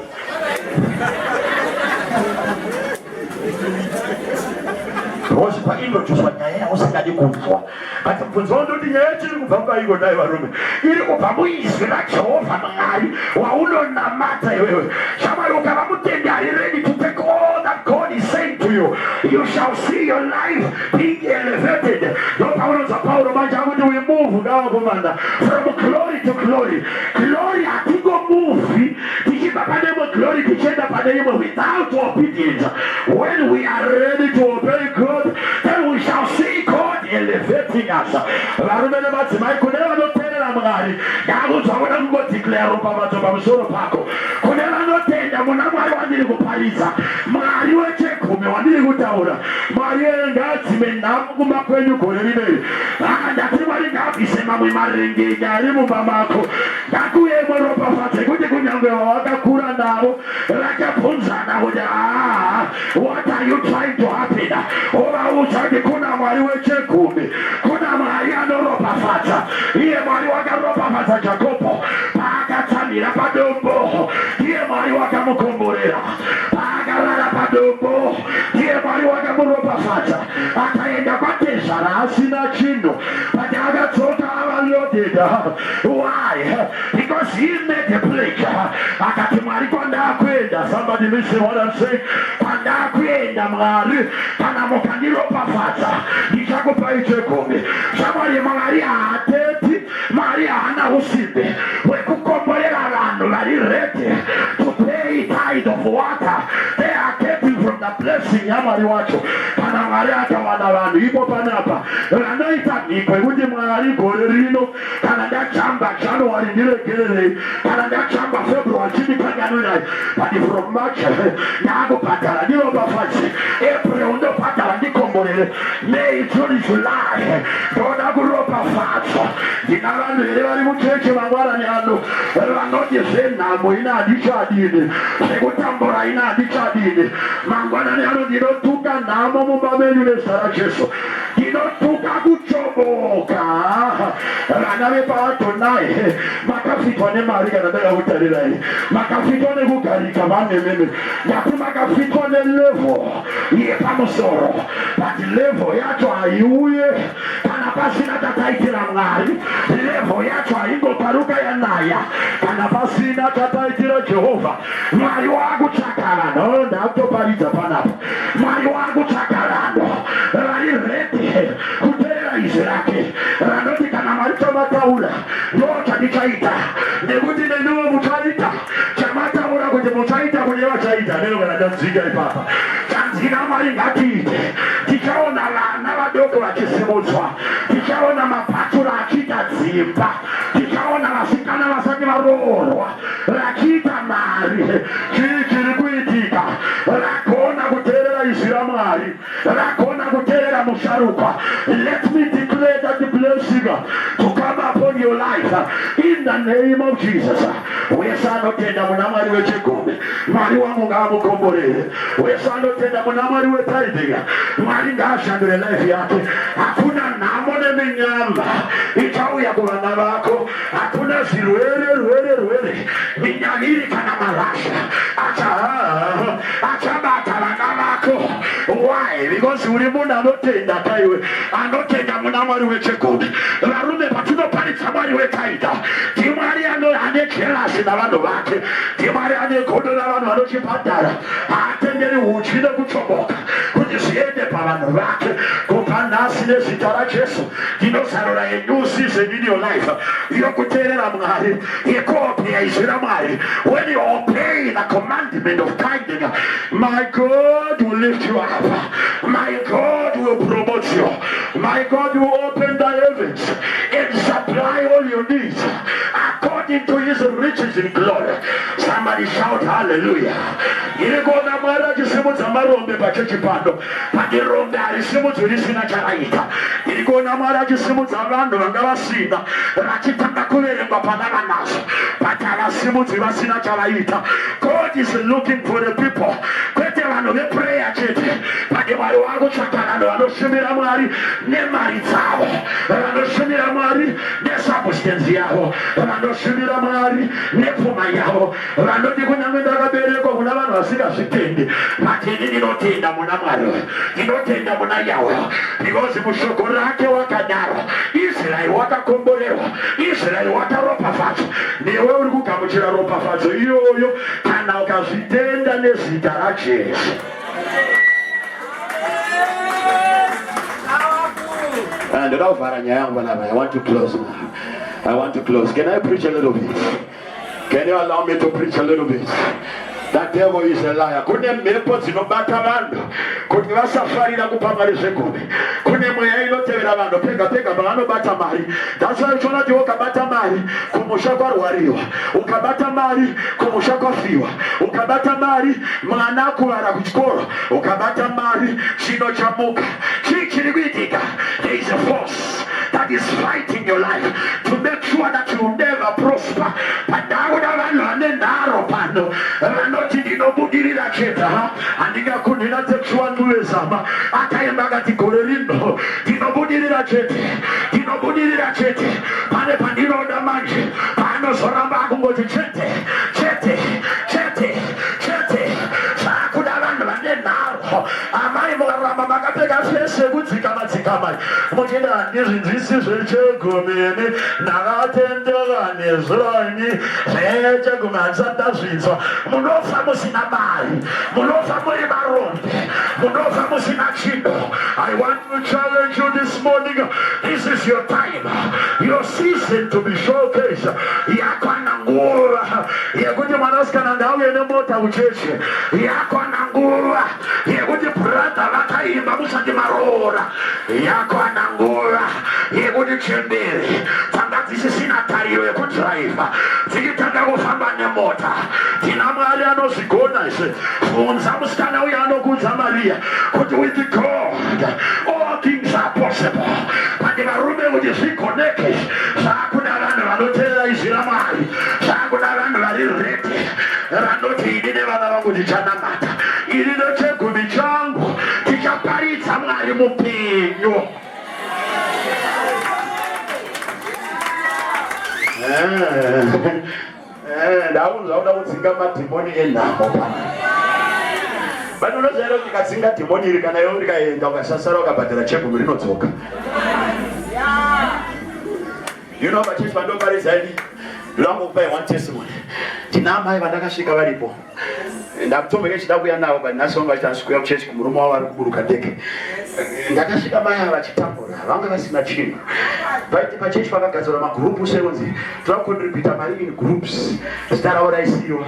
B: Because painotuzwa nyaya yausingadi kunzwa. But mubvunzo ndoti nyaya chiri kubva paiko dai varume. Iri kubva muizwi raJehovha Mwari waunonamata iwewe. Shamwari ukava mutendi ari ready to take all that God is saying to you. You shall see your life being elevated. Ndopaunonzwa Paulo manje akuti we move now komanda from glory to glory. Glory hatingomuvi tichibva pane imwe glory tichienda pane imwe without obedience. When we are ready to obey God, then we shall see God elevating us. Varume nevadzimai kune vanoteerera Mwari ndakudzwa kuda kungodeclare pamusoro pako. Kune vanotenda muna Mwari wandiri kuparidza, Mwari wechegumi wandiri kutaura, Mwari ngadzime nhamo kumba kwenyu gore rineri. Ndati Mwari ngabvise mamwe marengenya ari mumba mako. Ndakuye muropafadze kuti kunyange wawakakura navo vachabvunzana kuti what are you trying to happen? Ovaudza kuti kuna Mwari wechegumi, kuna Mwari anoropafadza. Iye Mwari wakaropafadza Jakobho paakatsamira padombo, iye Mwari wakamukomborera paakarara padombo, iye Mwari wakamuropafadza. Akaenda kwatezvara asina chinhu but akadzoka avaloaded. Why? Because he made a pledge. Akati Mwari kwandakuenda, somebody listen what I'm saying. Kwandakuenda Mwari kana mukandiropafadza ndichakupai chegumi. Shamwari Mwari haateti, Mwari haana usimbe hwekukomborera vanhu vari ready to pay tithe kind of water. They are taking from the blessing ya Mwari wacho. Kana Mwari akawana vanhu ipo panapa. Vanoita mhiko yekuti Mwari gore rino kana ndachamba January ndiregerere kana ndachamba February chindipanganorai. But from March ndakubhadhara ndinobafachi. April ndobhadhara ndikomborere. May, June, July ndoda kuropafadzwa. Ndina vanhu here vari mucheche mangwanani ano vanoti zvenhamo ina handichadini, zvekutambura ina handichadini. Mangwanani ano ndinotuka nhamo mumba menyu nezita raJesu. Ndinotuka kuchoboka. Vana vepaAdonai makafitwa nemari kana ndakakutarirai. Makafitwa nekugarika vanememe. Ndati makafitwa nelevel yepamusoro. But level yacho haiuye kana pasina tataitira Mwari. Level yacho haingoparuka yanaya kana pasina tataitira Jehovha. Mwari wakuchakarana. Ndakutoparidza panapa. Mwari wakuchakarana. Vari ready kuteera izwi rake. Ranoti kana Mwari tomataura ndochadichaita. Nekuti neniwo muchaita chamataura kuti muchaita kune vachaita. Neno kana ndanzika ipapa. Tanzika Mwari ngatiite. Tichaona vana vadoko vachisimudzwa. Tichaona mapaturo achiita dzimba. Tichaona vasikana vasati varoorwa vachiita mari. Chii chiri kuitika? Ragona kuteerera izwi raMwari. Ragona kuteerera musharukwa. Let me declare that the blessing to come upon your life in the name of Jesus. Wese anotenda muna Mwari weChegumi, Mwari wangu ngaamukomborere. Wese anotenda muna Mwari weTithing, Mwari ngaashandure life yake. Hakuna nhamo neminyamba ichauya kuvana vako. Hakuna zvirwere minyaviri kana marasha achabata vana vako. Why? Because uri munhu anotenda kaiwe, anotenda muna Mwari weChegumi. Varume patinoparidza Mwari weTithing, ndiMwari ane jealousy navanhu vake. ndiMwari ane godo navanhu vanochibhadhara. Haatenderi uchi nekuchoboka kuti zviende pavanhu vake. Kubva nhasi nezita raJesu ndinozarura a new season in your life yokuteerera Mwari, yekuobeya izwi raMwari. When you obey the commandment of tithing, my God will lift you up. My God will promote you. My God will open the heavens and supply all your needs according to his riches in glory. Somebody shout hallelujah. Irikona Mwari achisimudza marombe pachechipando. Pati rombe harisimudzwi risina charaita. Irikona Mwari achisimudza vanhu vanga vasina vachitanga kuverengwa panava nazvo. But havasimudzwi vasina chavaita. God is looking for the people. Kwete vanhu veprayer chete. Pati Mwari wakutsvaka vanhu vanoshumira Mwari nemari dzavo, vanoshumira Mwari nesubstance yavo, vanoshumira Mwari nepfuma yavo. Vanoti kunyange ndakaberekwa kuna vanhu vasingazvitendi, but ini ndinotenda muna Mwari, ndinotenda muna Yahweh, because mushoko rake wakadaro. Israeli wakakomborerwa, Israeli wakaropafadzwa. Newe uri kugamuchira ropafadzo iyoyo kana ukazvitenda nezita raJesu. And I want to close now. I want to close. Can I preach a little bit? Can you allow me to preach a little bit? That devil is a liar. Kune mhepo dzinobata vanhu kuti vasafarira kupa mari zvegumi. Kune mweya inotevera vanhu pega pega pavanobata mari. That's why uchiona kuti ukabata mari kumusha kwarwariwa, ukabata mari kumusha kwafiwa, ukabata mari mwana akuvara kuchikoro, ukabata mari chino chamuka. Chii chiri kuitika? There is a force that is fighting your life to make sure that you will never prosper. Padakuda vanhu vane nharo pano vanoti ndinobudirira cheta handingakunhira teksuwa nduvezama. Akaenda akati gore rino ndinobudirira chete, pane pandinoda manje paanozoramba akungoti chete. Sakuda vanhu vane nharo. Amai mukaramba makapfeka fese kudzikamadzikama muchida handizvinzwisi zvechegumini ndakatendera nezvirani zvechegumi handisati ndazvinzwa. Munofa musina mari, munofa muri varombe, munofa musina chido. I want to challenge you this morning. This is your time, your season to be showcased. Yakwana nguva yekuti mwanasikana musikana ngauye nemota kuchechi yako ana nguva yekuti brother vakaimba musati maroora yako ana nguva yekuti chembere dzanga dzisisina tariro yekudhiraivha dzichitanga kufamba nemota. Tina Mwari anozvigona izve. Bvunza musikana uya anokudza Maria kuti with God all things are possible. Kandi varume kuti zvigoneke zvakuda vanhu vanoteerera izvi raMwari, zvakuda vanhu vari redi vanoti ini nevana vangu tichanamata, ini nechegumi changu tichaparidza Mwari mupenyu. Ndaunzwa uda kudzinga madhimoni enhamo pana. Vanhu unoziva kuti ukadzinga dhimoni iri kana iwe rikaenda ukasasara ukabhadhara chegumi rinodzoka. You know vachechi vandoparidzaini ndinokupai one testimony. Tina amai vandakasvika varipo. Ndamutombo chida kuuya navo but nhasi vanga vachitasvika kuchechi kumurume wavo vari kuburuka ndege. Ndakasvika mai ava vachitambura vanga vasina chinhu. Paiti pachechi vakagadzira magroup sekunzi tocontribute mari in groups. Zita ravo raisiyiwa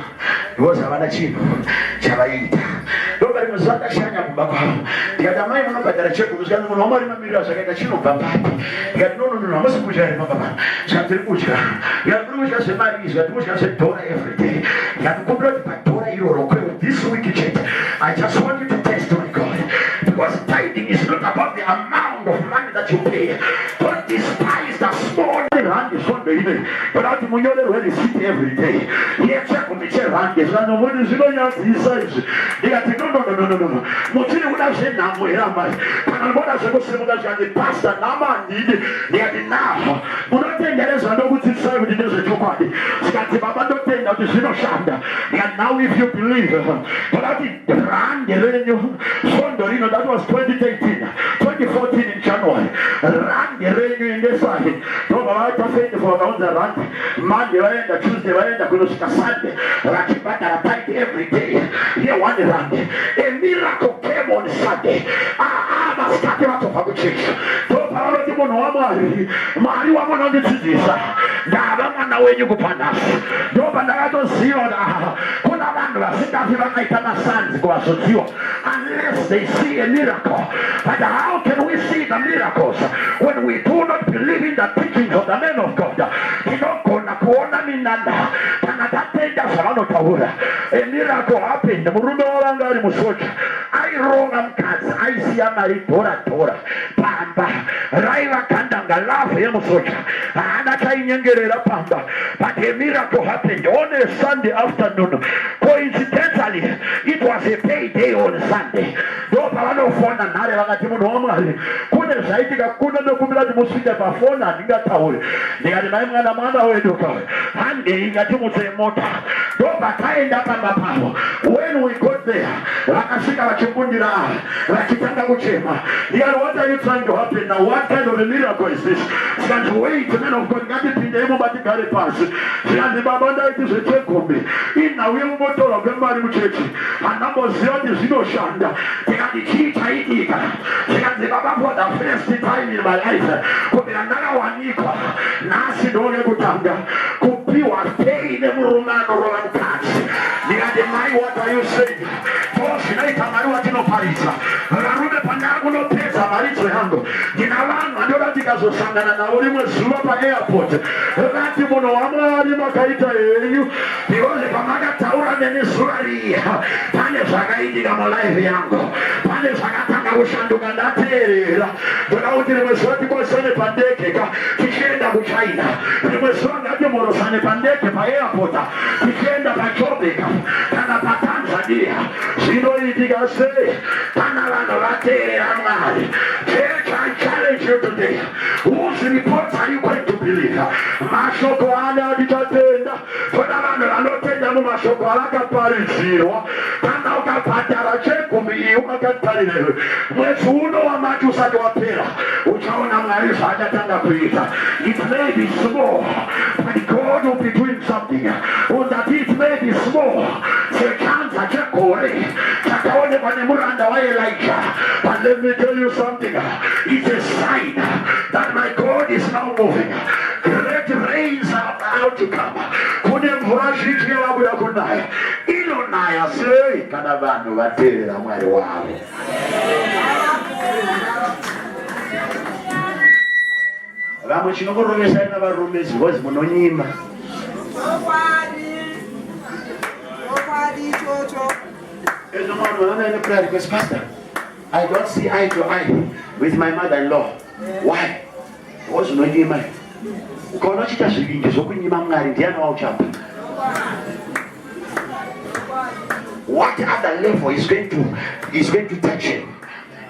B: because havana chinhu chavaita. Ndopa rimwe zuva ndakashanya kumba kwavo. Ndikati amai munobhadhara chegumi, zvikati munhu wamari mamirira zvakaita chinobva pati. Ndikati nono hamusi kudya here papa. Zvikati tiri kudya. Ndikati muri kudya zvemari izvi, ndikati muri kudya zvedhora every day. Ndikati kumbira kuti padhora iroro this week chete. I just want you to taste my God. Because tithing is not about the amount of money that you pay. Don't despise the small hand is on the evening. But out of Munyole where they sit every day. Here check on the chair hand is and when is going out his size. They are saying no. Mutini would have said now where am I? And what has the pastor Nama need they are now. Munoten there is no good inside with the desert party. Scotty Baba don't tell that is no shanda. And now if you believe but I think the rand the revenue Sondorino that was 2014 in January. Rand the revenue in this side. No I faith for on the rand. Monday and Tuesday and the Sunday. Rakibata tight every day. Here one rand. A miracle came on Sunday. I started out of a church. Don't follow the one Mari. Mari one on the cities. Davana when you go panas. Don't banato see on Kunavandra. Sit down here and sons go as you. Unless they see a miracle. But how can we see the miracles when we do not believe in the teachings of the men of God? A miracle happened. I wrong am cats. I see a maritora tora. Pamba. Raiva kandanga laugh yamusocha. Anaka pamba. But a miracle happened on a Sunday afternoon. Coincidentally, it was a payday on Sunday. No parano phone and Narevatimu normally. Couldn't say couldn't know Musika phone and got away. They are the man and Amanda way to go. And they got to say motor. Don't end up on the power. When we got there, Rakashika Chukundira, Rakitanga Uchema. What are you trying to happen now? What kind of a miracle is this? Stand wait, men of God, got it in the Mobati Kari Pass. The Babanda is a Chegumi. In the real motor of Gambari Muchechi. And number 0 is no shanda. They got the key Taika. They got the Baba for the first time in my life. Could be another one equal. Nasi Dole Gutanga. Could be one pay the Murumano Roland Cats. They are the my what are you saying? Later, Maruatino Parisa. Rarume Panaguno Pesa, Mariso Hando. Dinalan, Adoratica Sosanga, and Aurimu Suapa Airport. Ratimono Amari Makaita, because if Amaga Taura Venezuela, Panesagaiti Gamaliango, Panesagata Ushanduganate, but out in the Sotico Sane Pandeka, Kishenda China, the Mesona Morosane Pandeka by airport, Kishenda Pachopica, Tanapatanza dia, Sino say, Tanalano Latte Amari. Church, I challenge you today. Whose reports are you going to believe? Mashoko Ana Ditatenda, Fernando Anotenda Mashoko Alaka Parizio, Tanaka Patara Chegumi, Umakatari, Wesuno Amachusa to appear, Uchana Marisa Tanga Prita. It may be small, but God will be doing something. Or that it may be small, so can't but let me tell you something. It's a sign that my God is now moving. Great rains are about to come. inonaya sei kana vanhu vateerera Mwari wavo. Vamwe chinokurovesai navarume zvozi munonyima. There's no one in the prayer request, Pastor. I don't see eye to eye with my mother-in-law. Why? Because no nyima. Kono chita zvingi zvokunyima Mwari ndiani wauchapa. What other level is going to touch him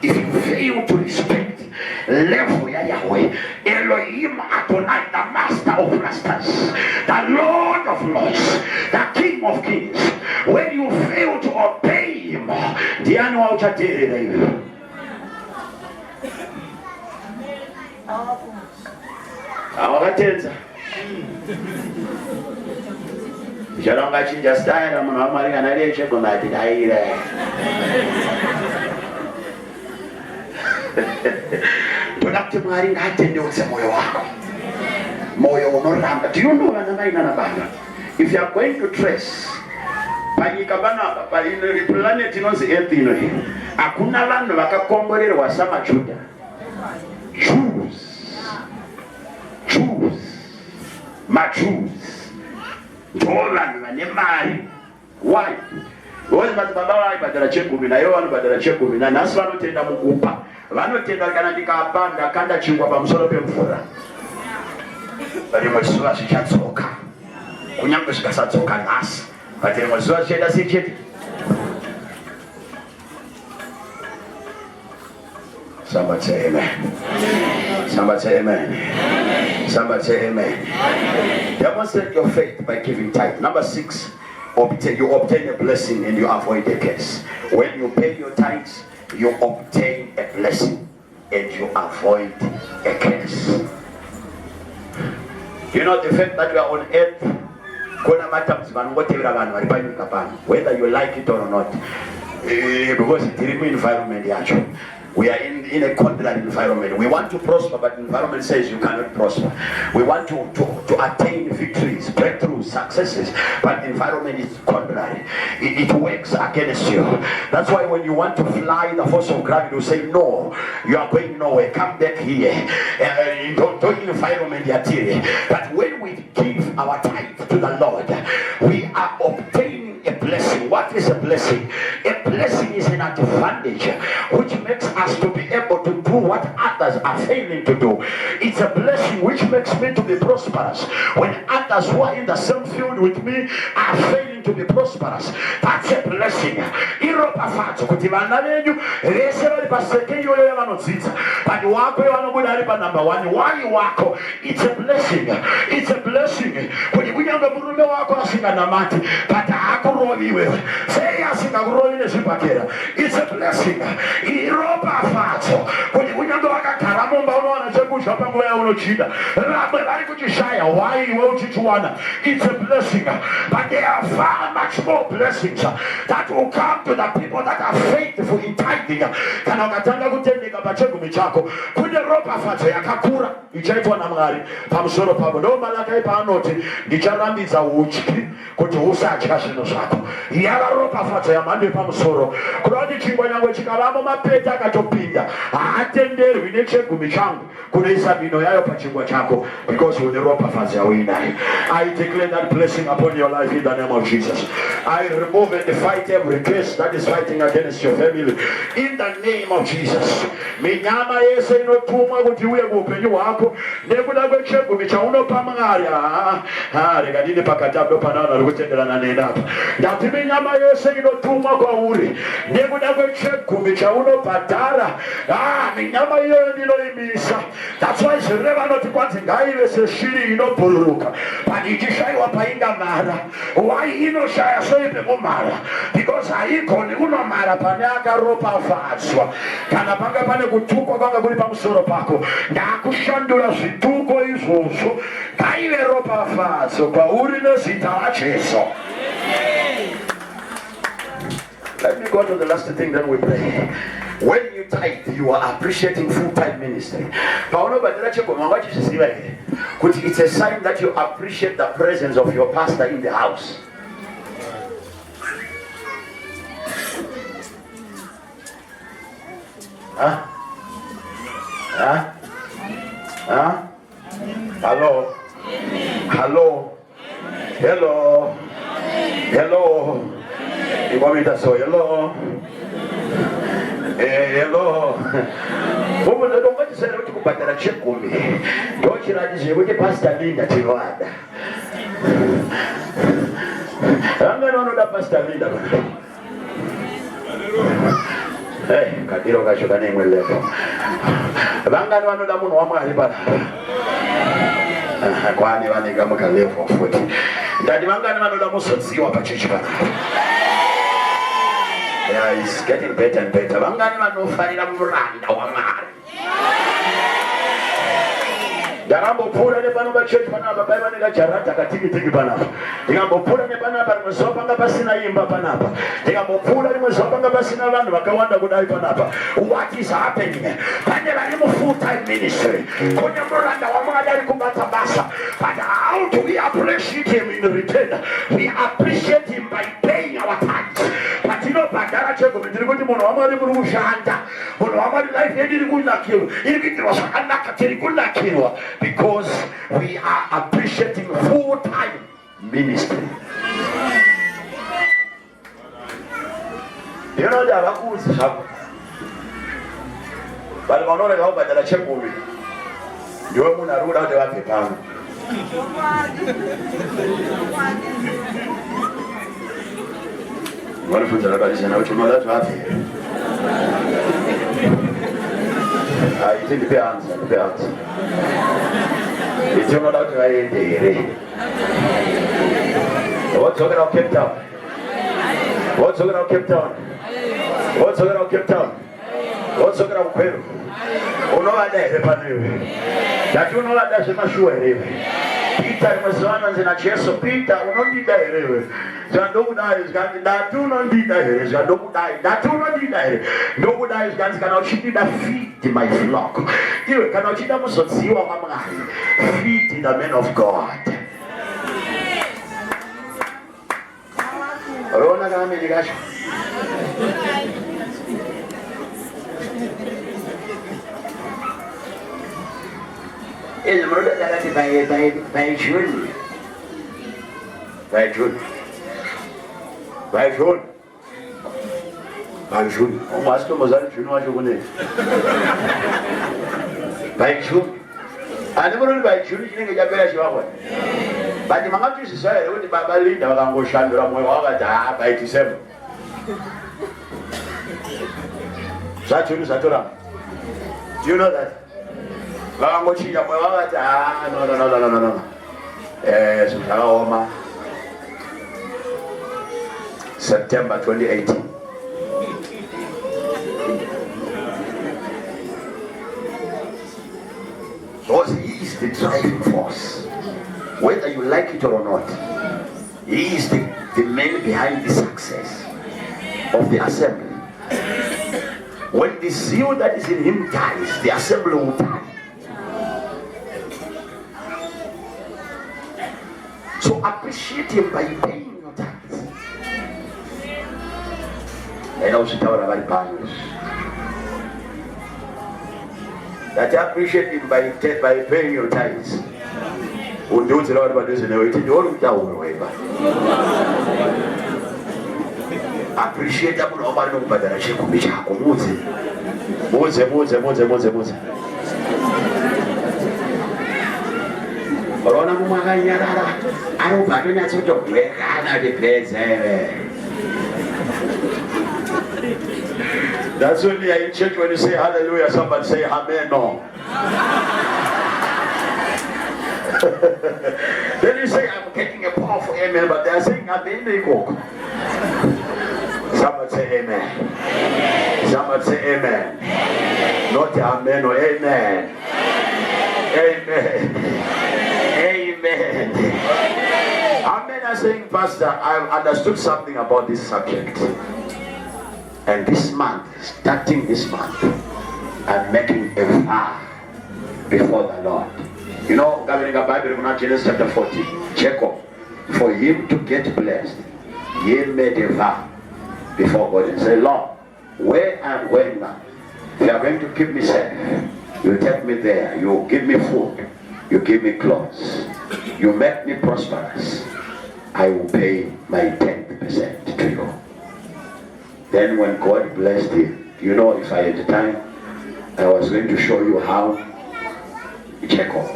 B: if you fail to respect level ya Yahweh? Elohim Adonai, the master of masters, the Lord of lords, the King of kings. When you fail to obey him, ndiani wauchateerera iwe? Awakatenza Shalonga chinja style munhu waMwari kana ari Chegumi ati daire. Toda kuti Mwari ngaatendeutse moyo wako, moyo unoramba. Do you know vana vaina nababa, if you are going to trace panyika panapa paine planet inonzi Earth ino iyi, hakuna vanhu vakakomborerwa samaJudha. Jews, maJews ndo vanhu vane mari. Why? Because baba vaibhadhara Chegumi naivo vanobhadhara Chegumi, nanhasi vanotenda mukupa. Vanotenda kana ndikapa ndakanda chingwa pamusoro pemvura, rimwe zuva zvichatsoka, kunyange zvikasadzoka nhasi, but rimwe zuva zvichaita sechete. Somebody say amen. Somebody say amen. Somebody say amen. Demonstrate your faith by giving tithe. Number 6, you obtain a blessing and you avoid a curse. When you pay your tithes, you obtain a blessing and you avoid a curse. You know the fact that we are on earth, whether you like it or not, because it's the environment. We are in a contrary environment. We want to prosper, but the environment says you cannot prosper. We want to attain victories, breakthroughs, successes, but the environment is contrary. It works against you. That's why when you want to fly, the force of gravity will say, no, you are going nowhere, come back here. Don't environment here. But when we give our tithe to the Lord, we are obtaining a blessing. What is a blessing? A blessing is an advantage which makes us to be able to do what others are failing to do. It's a blessing which makes me to be prosperous when others who are in the same field with me are failing to be prosperous. That's a blessing. Iropafatso kuti vana venyu vese vari paseke iyoyo yavanodzidza, but wako yavanobuda ari panumber 1. Why wako? It's a blessing. It's a blessing kuti kunyange murume wako asinganamati but hakurovi iwewe, sei asingakurovi nezvibhakera. It's a blessing. Iropafatso kuti kunyange vakagara mumba unowana chekudya panguva yaunochida, vamwe vari kuchishaya, why iwe uchichiwana? It's a blessing. But there are far much more blessings that will come to the people that are faithful in tithing. Kana ukatanga kutendeka pachegumi chako, kune ropafatso yakakura ichaitwa naMwari pamusoro pavo. Ndo Malakai paanoti ndicharambidza utyi kuti usadya zvinhu zvako. Yava ropafatso yamhando yepamusoro, kuda kuti chingwa nyangwe chikavamo mapeta akatopinda, haatenderwi nechegumi changu kunoisa mhino yayo pachingwa chako, because une ropafatso yauinayo. I declare that blessing upon your life in the name of Jesus. I remove and fight every curse that is fighting against your family in the name of Jesus. Minyama yese inotumwa kuti uye kuupenyu hwako nekuda kwechegumi chaunopa Mwari, rega ndine pakatapwa panaona ari kutenderana nenapa. Ndati minyama yese inotumwa kwauri nekuda kwechegumi chaunobhadhara, minyama iyoyo ndinoimisa. That's why zvireva noti kwanzi ngaive seshiri inobhururuka but ichishaiwa paingamara. Why inoshaya soipe mumara? Because haigoni unomara pane akaropafadzwa. Kana panga pane kutukwa kwanga kuri pamusoro pako, ndakushandura zvituko izvozvo ngaive ropafadzo kwauri nezita raJesu. Let me go to the last thing, then we pray. When you tithe, you are appreciating full-time ministry. It's a sign that you appreciate the presence of your pastor in the house. Huh? Huh? Huh? Hello? Hello? Hello? Hello? You want me to say hello? Hello? Woman, I don't want to say what you better Chegumi. Don't you like to say what you Pastor Linda to you? I'm going to know that Pastor Linda. Hey, Katiro Kashoka name will live. Bangan one of them on one but Kwani Vanigamaka live for 40. That Bangan one of them also see what Pachichana. Yeah, it's getting better and better. Bangan no Farida Muranda or man. Yarambo pura ne banu church bana baba bana ga charata ka tiki bana. Yarambo pura ne bana ba msopanga basina yimba bana ba. Yarambo pura ne msopanga basina bantu bakawanda kudai bana ba. What is happening? Bane bali mu full time ministry. Konya muranda wa mwana kubata basa. But how do we appreciate him in return? We appreciate him by paying our tithes. But you know bagara chego ndiri mono amali mu shanda. Mono amali life yedi kunakiro. Ili was anaka tiri kunakiro. Because we are appreciating full-time ministry. You know that who's happen. But I'm not about that Chegumi. You are going to rule out the AFM. What if you tell about this and how you know that to have here? I think the answer. It's not out right there. What's talking about Cape Town? What's talking about Cape Town? What's talking about Cape Town? What's talking about Peru? Oh no, I did. That you know that that's not sure. Peter was one and a chest of Peter, who don't need that. Zandoda is going that do not need that. Zandoda, that do not need that. Nobody is going to cannot cheat that feed my flock. You cannot cheat them so see what I'm feed the men of God. Rona Gamiligash. Is murder that by June. By June. By June. By June. Oh, Master Mozart, you know what you're going to by June. I never know by June, you think you're better. But the Mamma is said, with the Babali, the Rango Shandra, by December. Satura. Do you know that? No. September 2018. Because he is the driving force. Whether you like it or not, he is the man behind the success of the assembly. When the zeal that is in him dies, the assembly will die. So appreciate him by paying your tithes. And also tell about values. That you appreciate him by paying your tithes. We'll do it a lot about this in the way. Appreciate that nobody knows about that. Chegumi. Corona Mumagayara. I hope I don't have to break out the place. That's only in church when you say hallelujah, somebody say amen. No. Then you say I'm getting a powerful amen, but they're saying amen. They go. Somebody say amen. Somebody say amen. Not amen or amen. Amen. Amen. Amen. I'm saying, Pastor, I've understood something about this subject. And this month, starting this month, I'm making a vow before the Lord. You know, Gabriel Bible, Genesis chapter 40. Jacob, for him to get blessed, he made a vow before God and say, Lord, where and when If you are going to keep me safe, you take me there, you give me food, you give me clothes, you make me prosperous, I will pay my 10% to you. Then when God blessed him, you know, if I had time, I was going to show you how Jacob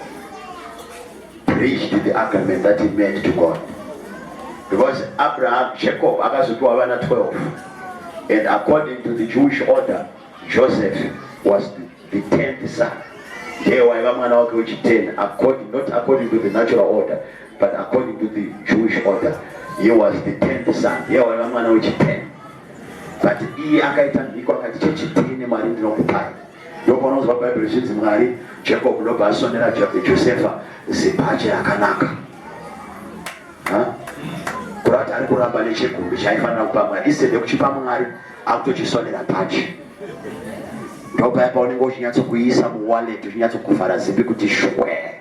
B: preached the agreement that he made to God. Because Jacob, 12, and according to the Jewish order, Joseph was the 10th son. Not according to the natural order, but according to the Jewish order, he was the 10th son. 10. But he Jacob Joseph zipache akanaka. Kurati ari kuramba nechegumbi chaifanira kupa Mwari isede kuchipa Mwari akutochisonera pachi. Ndopa yapa unenge uchinyatsokuisa muwallet uchinyatsokuvala zimbi kuti shwe.